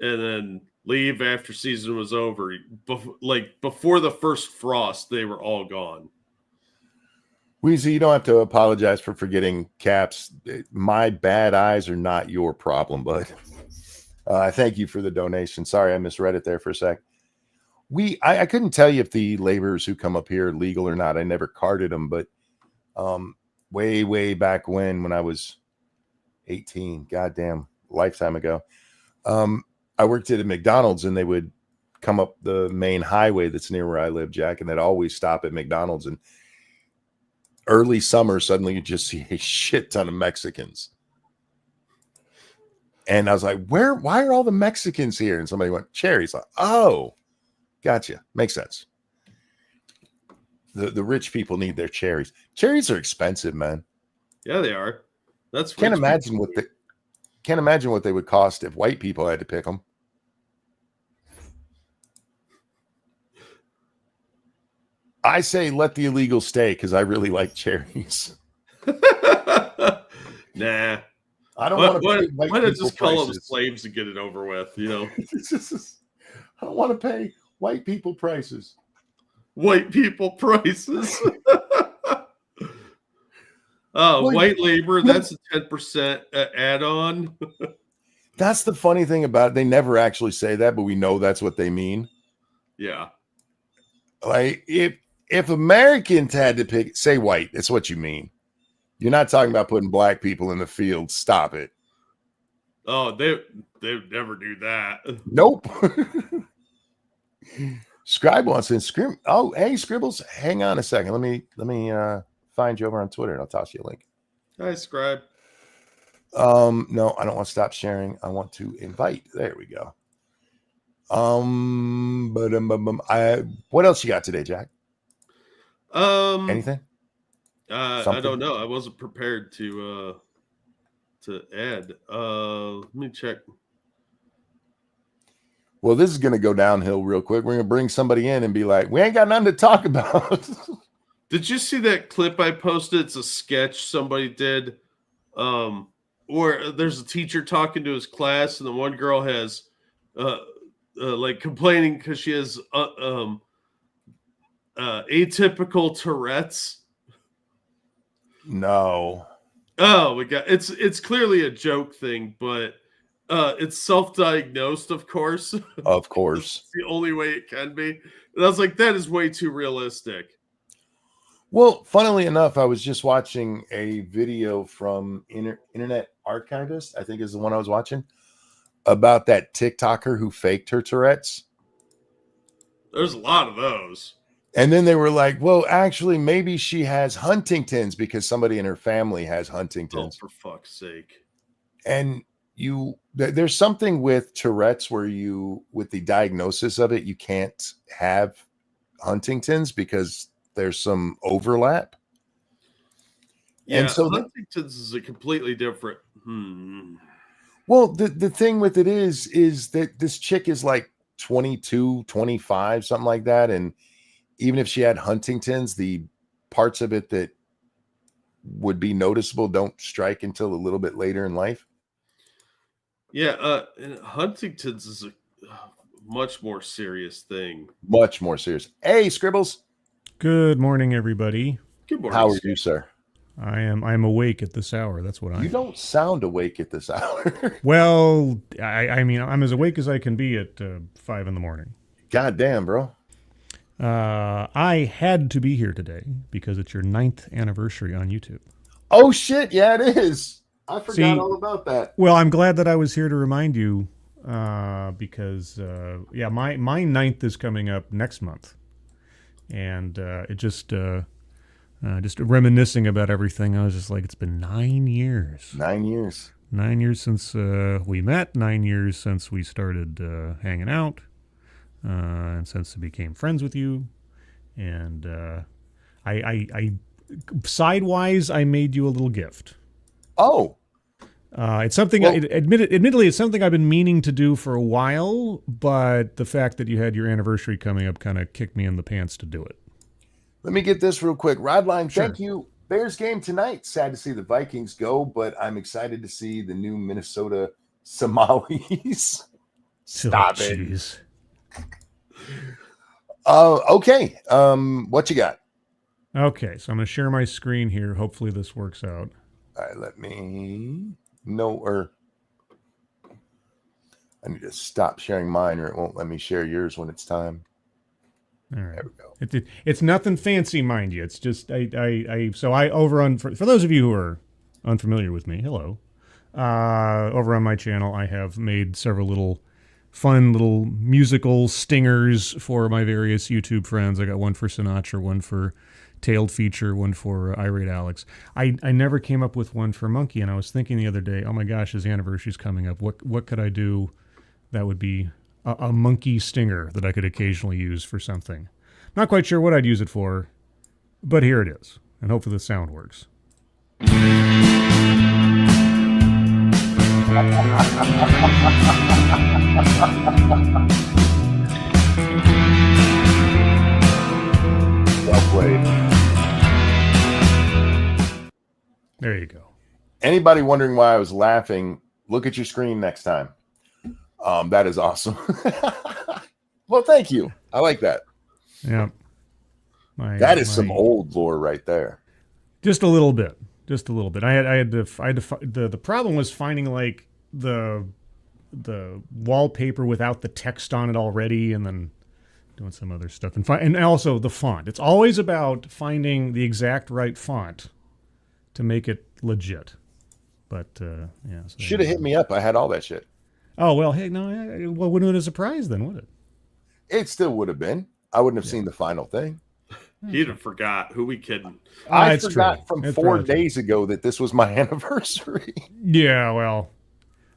and then leave after season was over. Before the first frost, they were all gone. Weezy, you don't have to apologize for forgetting Caps. My bad eyes are not your problem, bud. Thank you for the donation. Sorry, I misread it there for a sec. I couldn't tell you if the laborers who come up here are legal or not. I never carded them, but way back when I was 18, goddamn lifetime ago, I worked at a McDonald's and they would come up the main highway that's near where I live, Jack, and they'd always stop at McDonald's. And early summer, suddenly you just see a shit ton of Mexicans. And I was like, why are all the Mexicans here? And somebody went, cherries. Like, oh, gotcha. Makes sense. The rich people need their cherries. Cherries are expensive, man. Yeah, they are. Can't imagine what they would cost if white people had to pick them. I say let the illegal stay because I really like cherries. Nah. I don't want to pay why not just call them prices. slaves and get it over with, you know? I don't want to pay white people prices. White people prices. Well, white labor, that's a 10% add-on. That's the funny thing about it. They never actually say that, but we know that's what they mean. Yeah. Like if Americans had to pick, say white, that's what you mean. You're not talking about putting black people in the field. Stop it. Oh, they would never do that. Nope. Scribe wants to scream. Oh, hey, Scribbles, hang on a second. Let me find you over on Twitter and I'll toss you a link. Hi, Scribe. No, I don't want to stop sharing. I want to invite. There we go. What else you got today, Jack? Anything? I don't know. I wasn't prepared to add. Let me check. Well, this is going to go downhill real quick. We're going to bring somebody in and be like, we ain't got nothing to talk about. Did you see that clip I posted? It's a sketch somebody did. Where there's a teacher talking to his class, and the one girl has like complaining because she has atypical Tourette's. No. Oh my god, it's clearly a joke thing, but it's self-diagnosed, of course. Of course. It's the only way it can be. And I was like, that is way too realistic. Well, funnily enough, I was just watching a video from Internet Archivist, I think is the one I was watching, about that TikToker who faked her Tourette's. There's a lot of those. And then they were like, well, actually, maybe she has Huntington's because somebody in her family has Huntington's. Oh, for fuck's sake. And there's something with Tourette's where with the diagnosis of it, you can't have Huntington's because there's some overlap. Yeah, and so Huntington's is a completely different. Well, the thing with it is that this chick is like 22, 25, something like that. And even if she had Huntington's, the parts of it that would be noticeable don't strike until a little bit later in life. Yeah, and Huntington's is a much more serious thing. Much more serious. Hey, Scribbles. Good morning, everybody. Good morning. How are you, sir? I'm awake at this hour. That's what I am. You don't sound awake at this hour. Well, I mean, I'm as awake as I can be at 5 in the morning. God damn, bro. I had to be here today because it's your 9th anniversary on YouTube. Oh, shit. Yeah, it is. I forgot all about that. Well, I'm glad that I was here to remind you because, yeah, my 9th is coming up next month. And it just reminiscing about everything, I was just like, it's been 9 years. 9 years. 9 years since we met, 9 years since we started hanging out, and since I became friends with you. And I sidewise, I made you a little gift. Oh. It's something, well, admittedly, it's something I've been meaning to do for a while, but the fact that you had your anniversary coming up kind of kicked me in the pants to do it. Let me get this real quick. Rodline, Sure. Thank you. Bears game tonight. Sad to see the Vikings go, but I'm excited to see the new Minnesota Somalis. Stop it. Geez. Okay. What you got? Okay, so I'm going to share my screen here. Hopefully this works out. All right, let me know, or I need to stop sharing mine or it won't let me share yours when it's time. All right. There we go. It's nothing fancy, mind you. It's just so I over on for those of you who are unfamiliar with me, hello. Over on my channel, I have made several little fun little musical stingers for my various YouTube friends. I got one for Sinatra, one for Tailed Feature, one for Irate Alex. I never came up with one for Monkey, and I was thinking the other day, oh my gosh, his anniversary's coming up. What could I do that would be a monkey stinger that I could occasionally use for something? Not quite sure what I'd use it for, but here it is, and hopefully the sound works. Well played. There you go. Anybody wondering why I was laughing, look at your screen next time. That is awesome. Well, thank you. I like that. Yeah. That is some old lore right there. Just a little bit. Just a little bit. The problem was finding like the wallpaper without the text on it already, and then doing some other stuff, and also the font. It's always about finding the exact right font to make it legit. But yeah, so Should have hit me up. I had all that shit. Oh well, hey, no, well, wouldn't have been a surprise then, would it? It still would have been. I wouldn't have seen the final thing. He'd have forgot. Who we kidding? I It's forgot true. from It's 4 probably true. days ago that this was my anniversary. Yeah, well,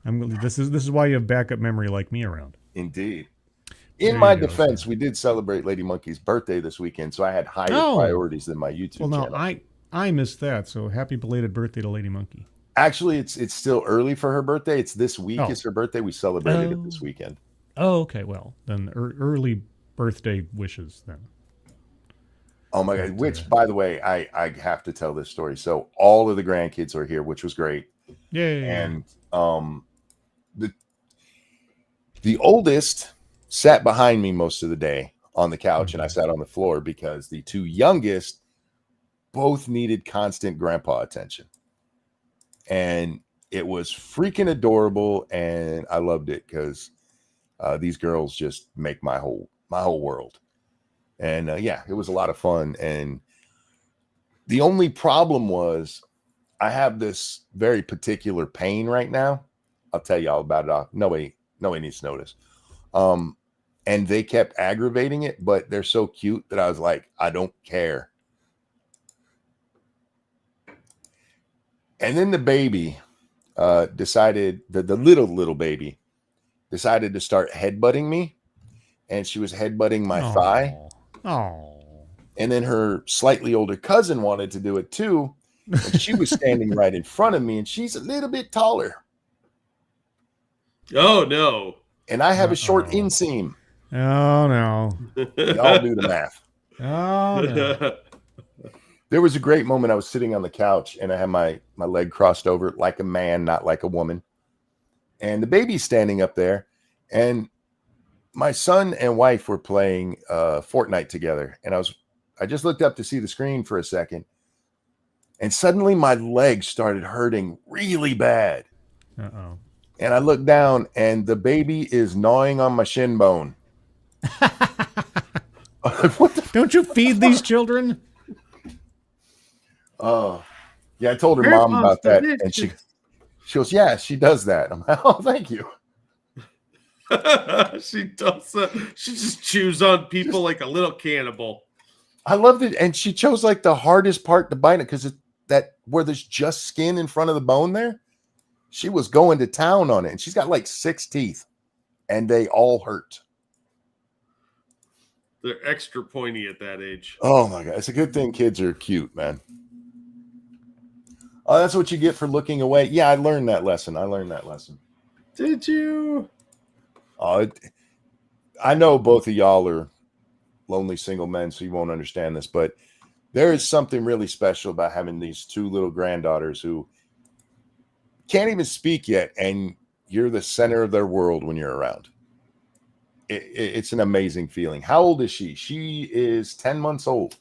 this is why you have backup memory like me around. Indeed. There In my you go, defense, sir. we did celebrate Lady Monkey's birthday this weekend, so I had higher Oh. priorities than my YouTube Well, no, channel. I missed that. So happy belated birthday to Lady Monkey. Actually, it's still early for her birthday. It's this week Oh. is her birthday. We celebrated it this weekend. Oh, okay. Well, then early birthday wishes then. Oh my God. Which, by the way, I have to tell this story. So all of the grandkids are here, which was great. Yay. And the oldest sat behind me most of the day on the couch, and I sat on the floor because the two youngest both needed constant grandpa attention. And it was freaking adorable, and I loved it because these girls just make my whole world. And yeah, it was a lot of fun. And the only problem was I have this very particular pain right now. I'll tell you all about it. Nobody needs to notice. And they kept aggravating it, but they're so cute that I was like, I don't care. And then the baby decided, the little baby decided to start headbutting me, and she was headbutting my thigh. Oh. And then her slightly older cousin wanted to do it too, and she was standing right in front of me, and she's a little bit taller. Oh no! And I have a short inseam. Oh no! Y'all do the math. Oh no! There was a great moment. I was sitting on the couch, and I had my leg crossed over like a man, not like a woman. And the baby's standing up there, and my son and wife were playing Fortnite together, and I just looked up to see the screen for a second, and suddenly my leg started hurting really bad. Uh-oh. And I looked down, and the baby is gnawing on my shin bone. What the? Don't you feed these children? Oh, yeah. I told her mom about that, and she goes, "Yeah, she does that." I'm like, "Oh, thank you." She does that. She just chews on people like a little cannibal. I loved it, and she chose like the hardest part to bite it because it's that where there's just skin in front of the bone there. She was going to town on it, and she's got like 6 teeth, and they all hurt. They're extra pointy at that age. Oh my God, it's a good thing kids are cute, man. Oh, that's what you get for looking away. Yeah, I learned that lesson. Did you? Oh, I know both of y'all are lonely single men, so you won't understand this, but there is something really special about having these 2 little granddaughters who can't even speak yet, and you're the center of their world when you're around. It's an amazing feeling. How old is she? She is 10 months old.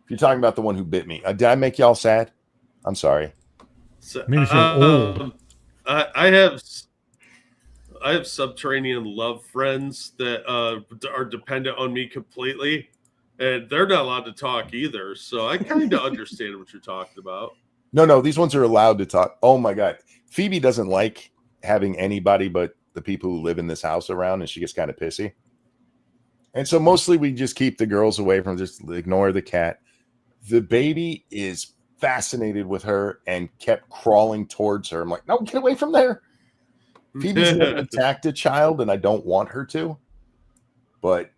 If you're talking about the one who bit me, did I make y'all sad? I'm sorry. So, Maybe feel old. I have subterranean love friends that are dependent on me completely, and they're not allowed to talk either. So I kind of understand what you're talking about. No, these ones are allowed to talk. Oh my God. Phoebe doesn't like having anybody but the people who live in this house around, and she gets kind of pissy. And so mostly we just keep the girls away from, just ignore the cat. The baby is fascinated with her and kept crawling towards her. I'm like, no, get away from there. Phoebe's never attacked a child, and I don't want her to. But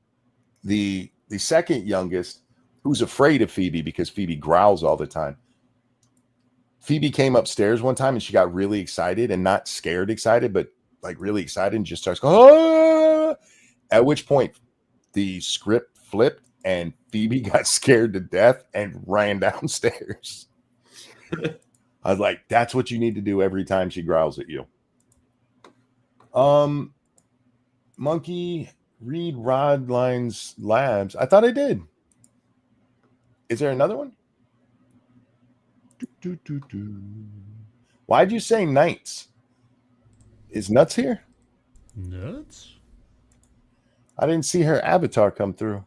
the second youngest, who's afraid of Phoebe because Phoebe growls all the time. Phoebe came upstairs one time and she got really excited, and not scared excited, but like really excited, and just starts going, ah! At which point the script flipped and Phoebe got scared to death and ran downstairs. I was like, that's what you need to do every time she growls at you. Monkey, read Rodline's Labs. I thought I did. Is there another one? Why'd you say Knights? Is Nuts here? Nuts? I didn't see her avatar come through.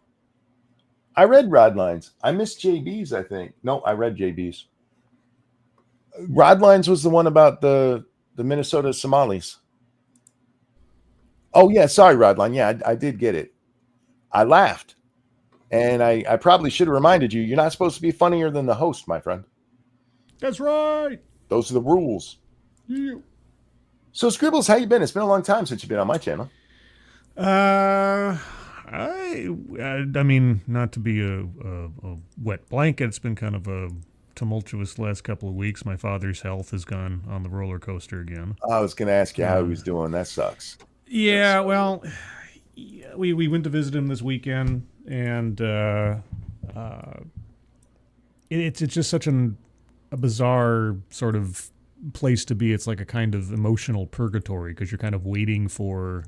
I read Rodlines. I missed JB's, I think. No, I read JB's. Rodlines was the one about the Minnesota Somalis. Oh yeah, sorry, Rodline. Yeah, I did get it. I laughed, and I probably should have reminded you. You're not supposed to be funnier than the host, my friend. That's right. Those are the rules. Yeah. So Scribbles, how you been? It's been a long time since you've been on my channel. I mean, not to be a wet blanket, it's been kind of a tumultuous last couple of weeks. My father's health has gone on the roller coaster again. I was going to ask you how he was doing. That sucks. Yeah, well, we went to visit him this weekend, and it's just such a bizarre sort of place to be. It's like a kind of emotional purgatory because you're kind of waiting for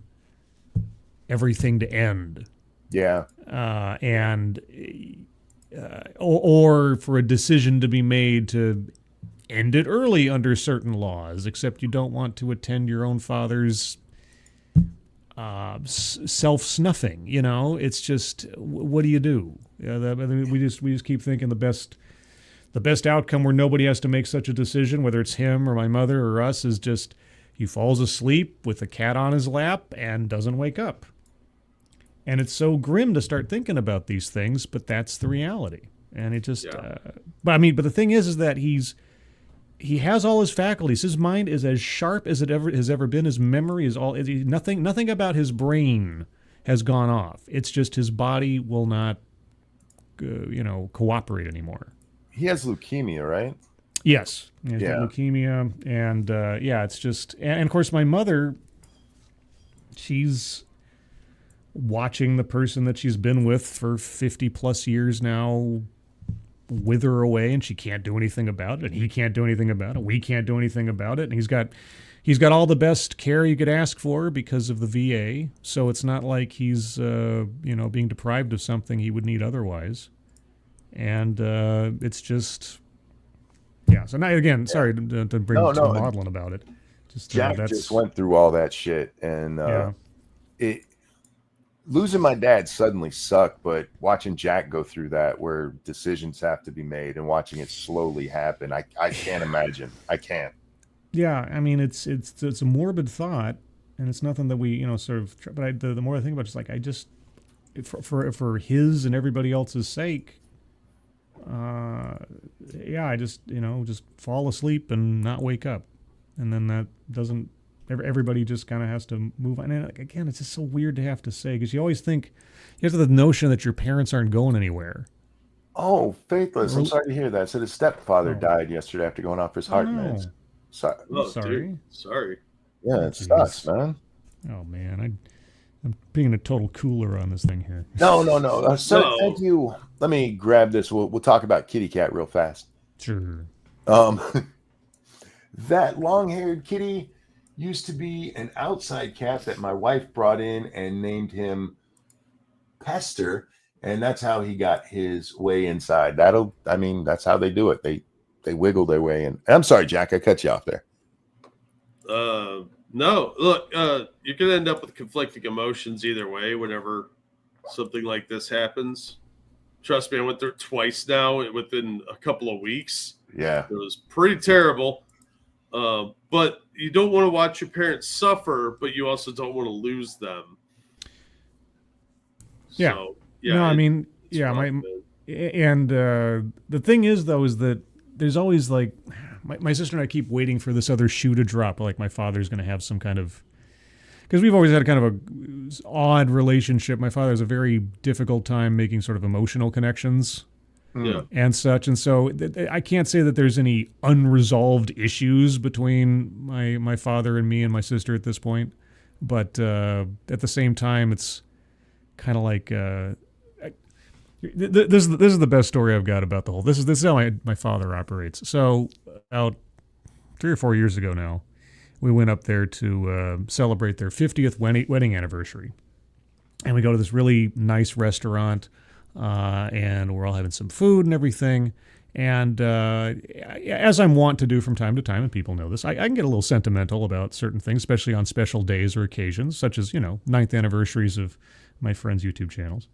everything to end. Yeah. Or for a decision to be made to end it early under certain laws, except you don't want to attend your own father's self-snuffing. You know, it's just, what do you do? We just keep thinking the best outcome where nobody has to make such a decision, whether it's him or my mother or us, is just he falls asleep with a cat on his lap and doesn't wake up. And it's so grim to start thinking about these things, but that's the reality. And it just, but the thing is that he has all his faculties. His mind is as sharp as it has ever been. His memory is nothing about his brain has gone off. It's just his body will not, cooperate anymore. He has leukemia, right? Yes. He's got leukemia. And, it's just, and of course my mother, she's watching the person that she's been with for 50 plus years now wither away, and she can't do anything about it, and he can't do anything about it, we can't do anything about it, and he's got all the best care you could ask for because of the VA, so it's not like he's being deprived of something he would need otherwise. And it's just so now again, sorry to bring maudlin about it. Just Jack just went through all that shit, and losing my dad suddenly sucked, but watching Jack go through that where decisions have to be made and watching it slowly happen, I can't imagine. I can't. Yeah, I mean, it's a morbid thought, and it's nothing that we, but the more I think about it, it's like, for his and everybody else's sake, I just fall asleep and not wake up. And then that doesn't, everybody just kind of has to move on. And again, it's just so weird to have to say, because you always think, you have the notion that your parents aren't going anywhere. Oh, Faithless, I'm sorry to hear that. So his stepfather died yesterday after going off his heart meds. Sorry. Dude, sorry. Yeah, it sucks, man. Oh, man. I'm being a total cooler on this thing here. No. Sir, thank you. Let me grab this. We'll talk about Kitty Cat real fast. Sure. That long-haired kitty used to be an outside cat that my wife brought in and named him Pester, and that's how he got his way inside. That's how they do it. They wiggle their way in. I'm sorry, Jack, I cut you off there. No, look, you can end up with conflicting emotions either way whenever something like this happens. Trust me, I went there twice now within a couple of weeks. Yeah. It was pretty terrible. But you don't want to watch your parents suffer, but you also don't want to lose them. Yeah. So, the thing is, though, is that there's always like, my sister and I keep waiting for this other shoe to drop. Like my father's going to have some kind of, because we've always had kind of a odd relationship. My father has a very difficult time making sort of emotional connections. Yeah. And such. And so I can't say that there's any unresolved issues between my father and me and my sister at this point. But at the same time, it's kind of like this is the best story I've got about the whole. This is how my father operates. So about 3 or 4 years ago now, we went up there to celebrate their 50th wedding anniversary. And we go to this really nice restaurant. And we're all having some food and everything. And as I'm wont to do from time to time, and people know this, I can get a little sentimental about certain things, especially on special days or occasions, such as, 9th anniversaries of my friends' YouTube channels.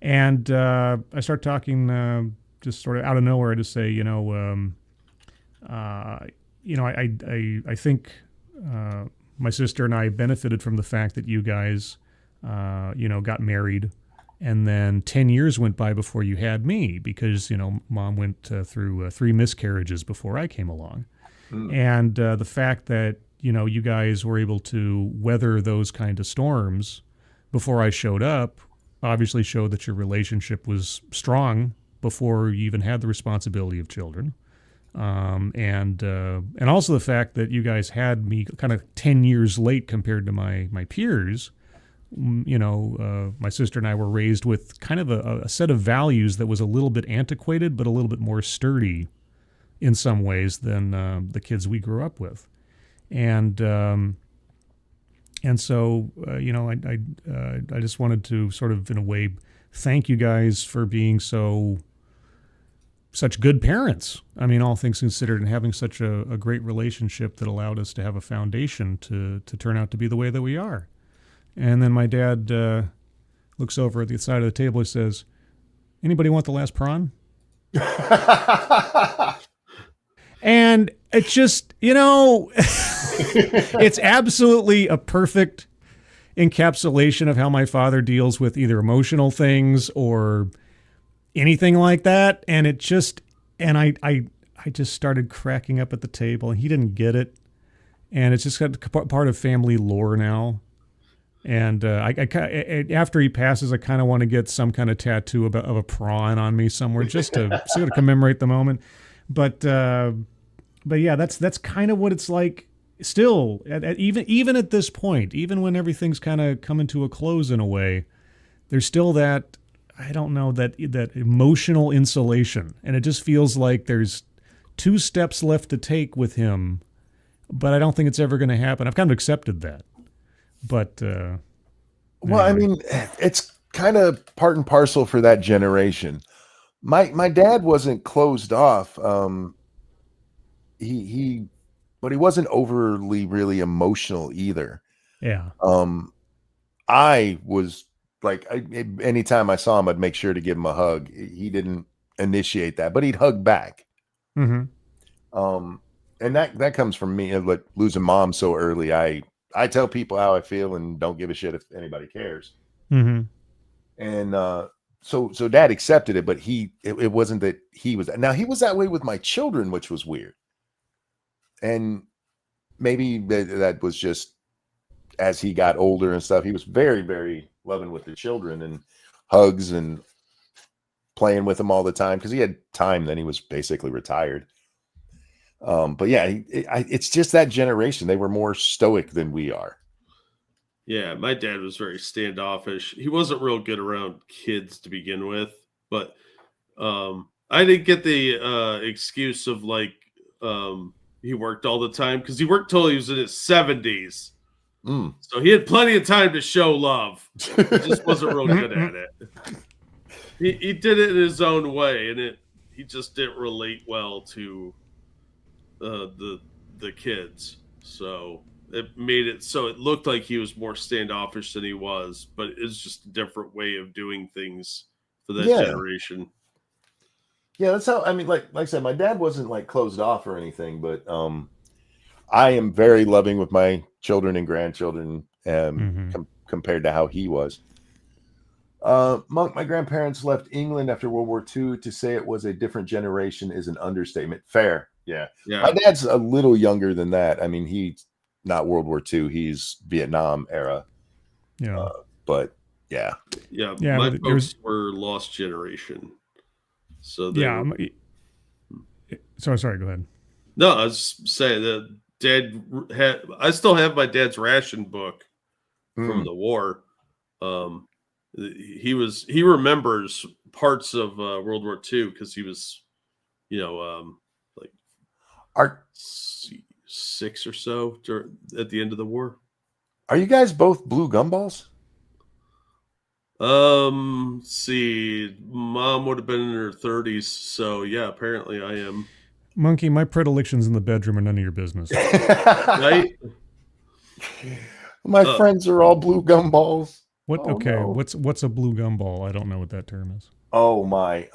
And I start talking just sort of out of nowhere to say, I think my sister and I benefited from the fact that you guys, got married, and then 10 years went by before you had me because, Mom went through 3 miscarriages before I came along. And the fact that, you guys were able to weather those kind of storms before I showed up obviously showed that your relationship was strong before you even had the responsibility of children. And also the fact that you guys had me kind of 10 years late compared to my peers. My sister and I were raised with kind of a set of values that was a little bit antiquated, but a little bit more sturdy in some ways than the kids we grew up with. And so, I just wanted to sort of, in a way, thank you guys for being such good parents. I mean, all things considered, and having such a great relationship that allowed us to have a foundation to turn out to be the way that we are. And then my dad looks over at the side of the table and says, "Anybody want the last prawn?" And it's just, it's absolutely a perfect encapsulation of how my father deals with either emotional things or anything like that. And it just, and I just started cracking up at the table, and he didn't get it. And it's just got part of family lore now. And after he passes, I kind of want to get some kind of tattoo of a prawn on me somewhere just to sort of commemorate the moment. But yeah, that's kind of what it's like still, even at this point, even when everything's kind of coming to a close in a way, there's still that, I don't know, that emotional insulation. And it just feels like there's 2 steps left to take with him, but I don't think it's ever going to happen. I've kind of accepted that. But, well, I mean, it's kind of part and parcel for that generation. My dad wasn't closed off. But he wasn't overly really emotional either. Yeah. I was like, anytime I saw him, I'd make sure to give him a hug. He didn't initiate that, but he'd hug back. Mm-hmm. And that comes from me, like losing mom so early. I tell people how I feel and don't give a shit if anybody cares. Mm-hmm. And so dad accepted it, but it wasn't that he was. Now he was that way with my children, which was weird. And maybe that was just as he got older and stuff. He was very, very loving with the children and hugs and playing with them all the time because he had time. Then he was basically retired. But yeah, it's just that generation. They were more stoic than we are. Yeah, my dad was very standoffish. He wasn't real good around kids to begin with, but I didn't get the excuse of like he worked all the time because he worked till he was in his 70s. So he had plenty of time to show love. He just wasn't real good at it. He did it in his own way, and he just didn't relate well to the kids. So it made it so it looked like he was more standoffish than he was, but it's just a different way of doing things for that generation. Yeah, that's how, I mean, like I said, my dad wasn't like closed off or anything, but I am very loving with my children and grandchildren compared to how he was. Monk, my grandparents left England after World War II. To say it was a different generation is an understatement. Fair. Yeah. My dad's a little younger than that. I mean, he's not World War II. He's Vietnam era. Yeah. But yeah. Yeah. My folks were lost generation. So sorry, go ahead. No, I was saying that I still have my dad's ration book from the war. He remembers parts of World War II because he was, like 6 or so at the end of the war. Are you guys both blue gumballs? See, mom would have been in her 30s, so yeah, apparently I am. Monkey, my predilections in the bedroom are none of your business. Right? My friends are all blue gumballs. What? Oh, okay, no. what's a blue gumball? I don't know what that term is. Oh my.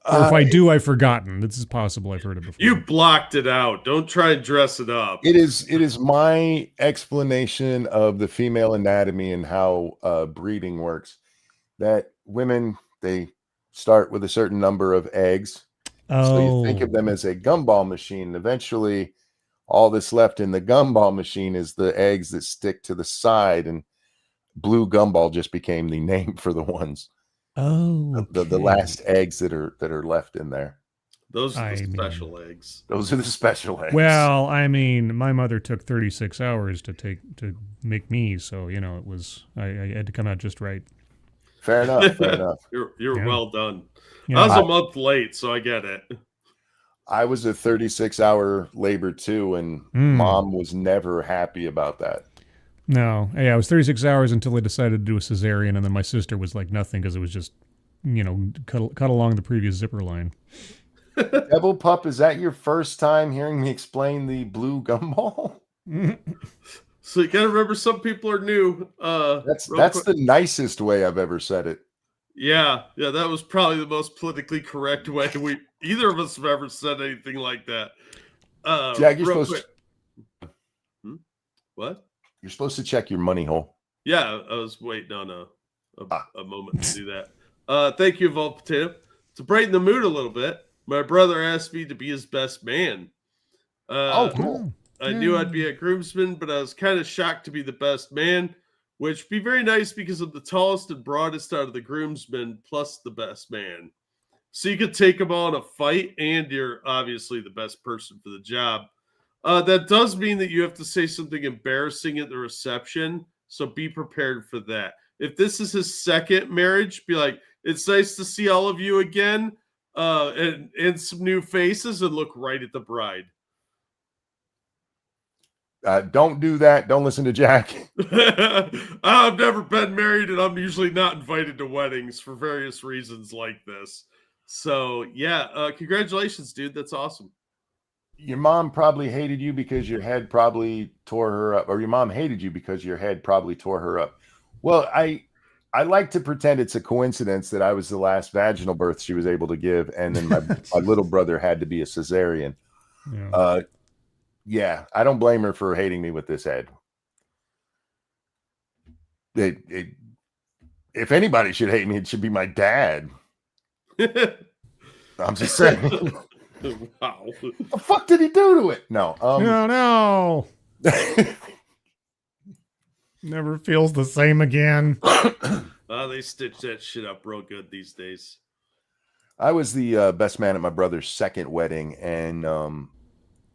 Or if I do, I've forgotten. This is possible. I've heard it before. You blocked it out. Don't try and dress it up. It is my explanation of the female anatomy and how breeding works. That women, they start with a certain number of eggs. So you think of them as a gumball machine. Eventually, all that's left in the gumball machine is the eggs that stick to the side, and blue gumball just became the name for the ones. Oh, the last eggs that are left in there. Those are the special eggs. Those are the special eggs. Well, I mean, my mother took 36 hours to make me, so you know it was I had to come out just right. Fair enough. Fair enough. You're well done. Yeah. I was a month late, so I get it. I was a 36-hour labor too, and Mom was never happy about that. No, yeah, it was 36 hours until I decided to do a cesarean, and then my sister was like nothing because it was just, you know, cut along the previous zipper line. Devil Pup, is that your first time hearing me explain the blue gumball? So you gotta remember, some people are new. That's the nicest way I've ever said it. Yeah, that was probably the most politically correct way either of us have ever said anything like that. Jack, you're supposed to... What? You're supposed to check your money hole. Yeah, I was waiting on a moment to do that. Thank you, Evolved Potato. To brighten the mood a little bit, my brother asked me to be his best man. Cool. I knew I'd be a groomsman, but I was kind of shocked to be the best man, which would be very nice because I'm the tallest and broadest out of the groomsmen, plus the best man. So you could take them all in a fight, and you're obviously the best person for the job. That does mean that you have to say something embarrassing at the reception, so be prepared for that. If this is his second marriage, be like, it's nice to see all of you again, and some new faces, and look right at the bride. Don't do that. Don't listen to Jack. I've never been married, and I'm usually not invited to weddings for various reasons like this. So, yeah, congratulations, dude. That's awesome. Your mom probably hated you because your head probably tore her up, or your mom hated you because your head probably tore her up. Well, I like to pretend it's a coincidence that I was the last vaginal birth she was able to give, and then my little brother had to be a cesarean. Yeah. Yeah, I don't blame her for hating me with this head. If anybody should hate me, it should be my dad. I'm just saying. Wow. What the fuck did he do to it? No. No. Never feels the same again. They stitch that shit up real good these days. I was the best man at my brother's second wedding, and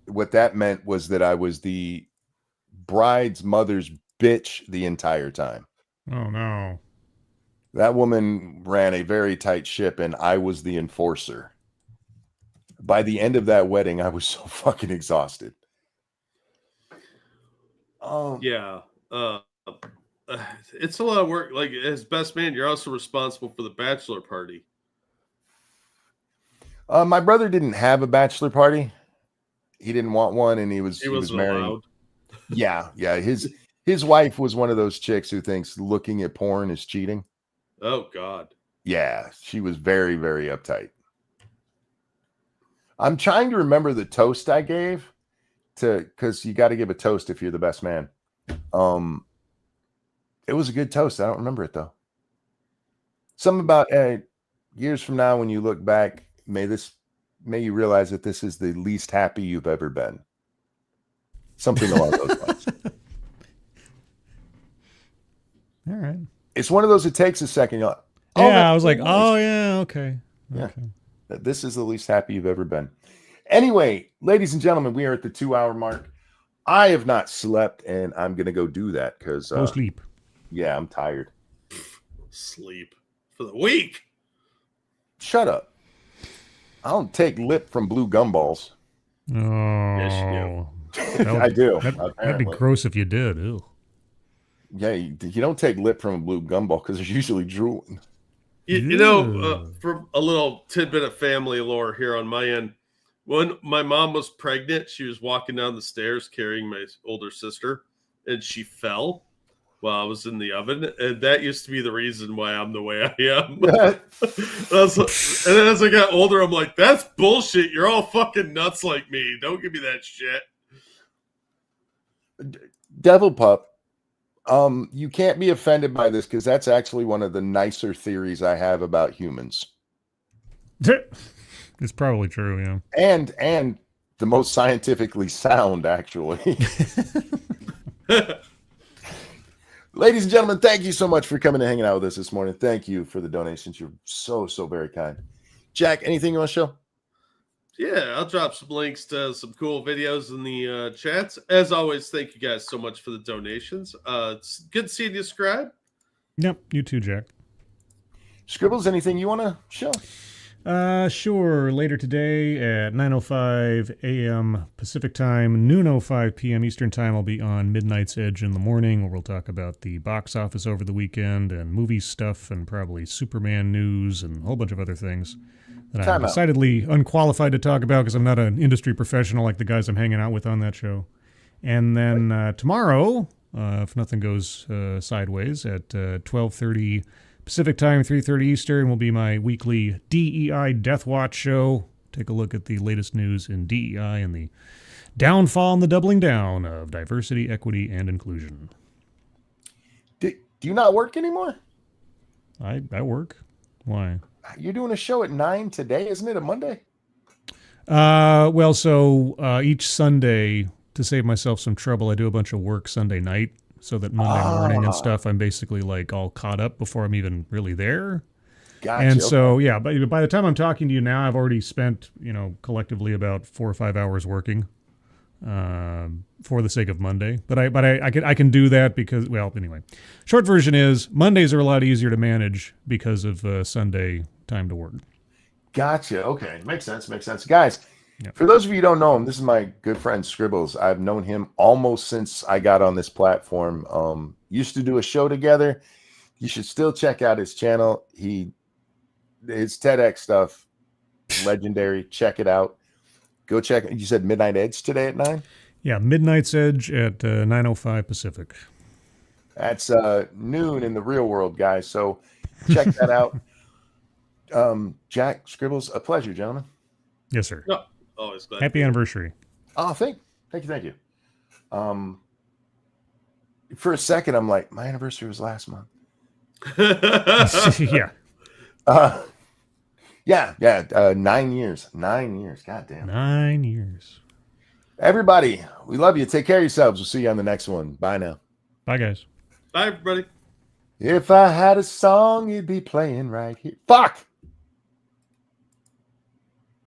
what that meant was that I was the bride's mother's bitch the entire time. Oh, no. That woman ran a very tight ship, and I was the enforcer. By the end of that wedding, I was so fucking exhausted. Yeah. It's a lot of work. Like, as best man, you're also responsible for the bachelor party. My brother didn't have a bachelor party. He didn't want one, and he was married. Allowed. Yeah. His wife was one of those chicks who thinks looking at porn is cheating. Oh, God. Yeah, she was very, very uptight. I'm trying to remember the toast I gave because you got to give a toast if you're the best man. It was a good toast. I don't remember it though. Something about years from now when you look back, may you realize that this is the least happy you've ever been. Something along those lines. All right. It's one of those. It takes a second. You're like, I was like, nice. Oh yeah, okay. Yeah. This is the least happy you've ever been. Anyway, ladies and gentlemen, we are at the 2-hour mark. I have not slept, and I'm going to go do that because go sleep. Yeah, I'm tired. Sleep for the week. Shut up. I don't take lip from blue gumballs. Oh, yes, you do. I do. That'd be gross if you did. Ew. Yeah, you don't take lip from a blue gumball because there's usually drooling. You know, from a little tidbit of family lore here on my end, when my mom was pregnant, she was walking down the stairs carrying my older sister, and she fell. while I was in the oven, and that used to be the reason why I'm the way I am. And then as I got older, I'm like, that's bullshit. You're all fucking nuts like me. Don't give me that shit. Devil Pup, you can't be offended by this because that's actually one of the nicer theories I have about humans. It's probably true, yeah. And the most scientifically sound, actually. Ladies and gentlemen, thank you so much for coming and hanging out with us this morning. Thank you for the donations. You're so very kind. Jack, anything you want to show? Yeah, I'll drop some links to some cool videos in the chats. As always, thank you guys so much for the donations. It's good seeing you, Scribe. Yep, you too, Jack. Scribbles, anything you want to show? Sure. Later today at 9:05 a.m. Pacific Time, noon 05 p.m. Eastern Time, I'll be on Midnight's Edge in the morning, where we'll talk about the box office over the weekend and movie stuff and probably Superman news and a whole bunch of other things that I'm decidedly unqualified to talk about because I'm not an industry professional like the guys I'm hanging out with on that show. And then tomorrow, if nothing goes sideways, at 12:30 Pacific Time, 3:30 Eastern, will be my weekly DEI Death Watch show. Take a look at the latest news in DEI and the downfall and the doubling down of diversity, equity, and inclusion. Do you not work anymore? I work. Why? You're doing a show at 9 today, isn't it? A Monday? Well, so each Sunday, to save myself some trouble, I do a bunch of work Sunday night. So that Monday morning and stuff, I'm basically like all caught up before I'm even really there. Gotcha. And so, yeah, but by the time I'm talking to you now, I've already spent, collectively about 4 or 5 hours working for the sake of Monday. But I can do that because, well, anyway, short version is Mondays are a lot easier to manage because of Sunday time to work. Gotcha. Okay. Makes sense. Guys, for those of you who don't know him, this is my good friend Scribbles. I've known him almost since I got on this platform. Used to do a show together. You should still check out his channel. His TEDx stuff, legendary. Check it out. Go check. You said Midnight Edge today at 9? Yeah, Midnight's Edge at 9:05 Pacific. That's noon in the real world, guys. So check that out. Jack, Scribbles, a pleasure, gentlemen. Yes, sir. No, always glad. Happy anniversary. Oh, thank you. For a second, I'm like, my anniversary was last month. Yeah. 9 years. 9 years. Goddamn. 9 years. Everybody, we love you. Take care of yourselves. We'll see you on the next one. Bye now. Bye, guys. Bye, everybody. If I had a song, it'd be playing right here. Fuck!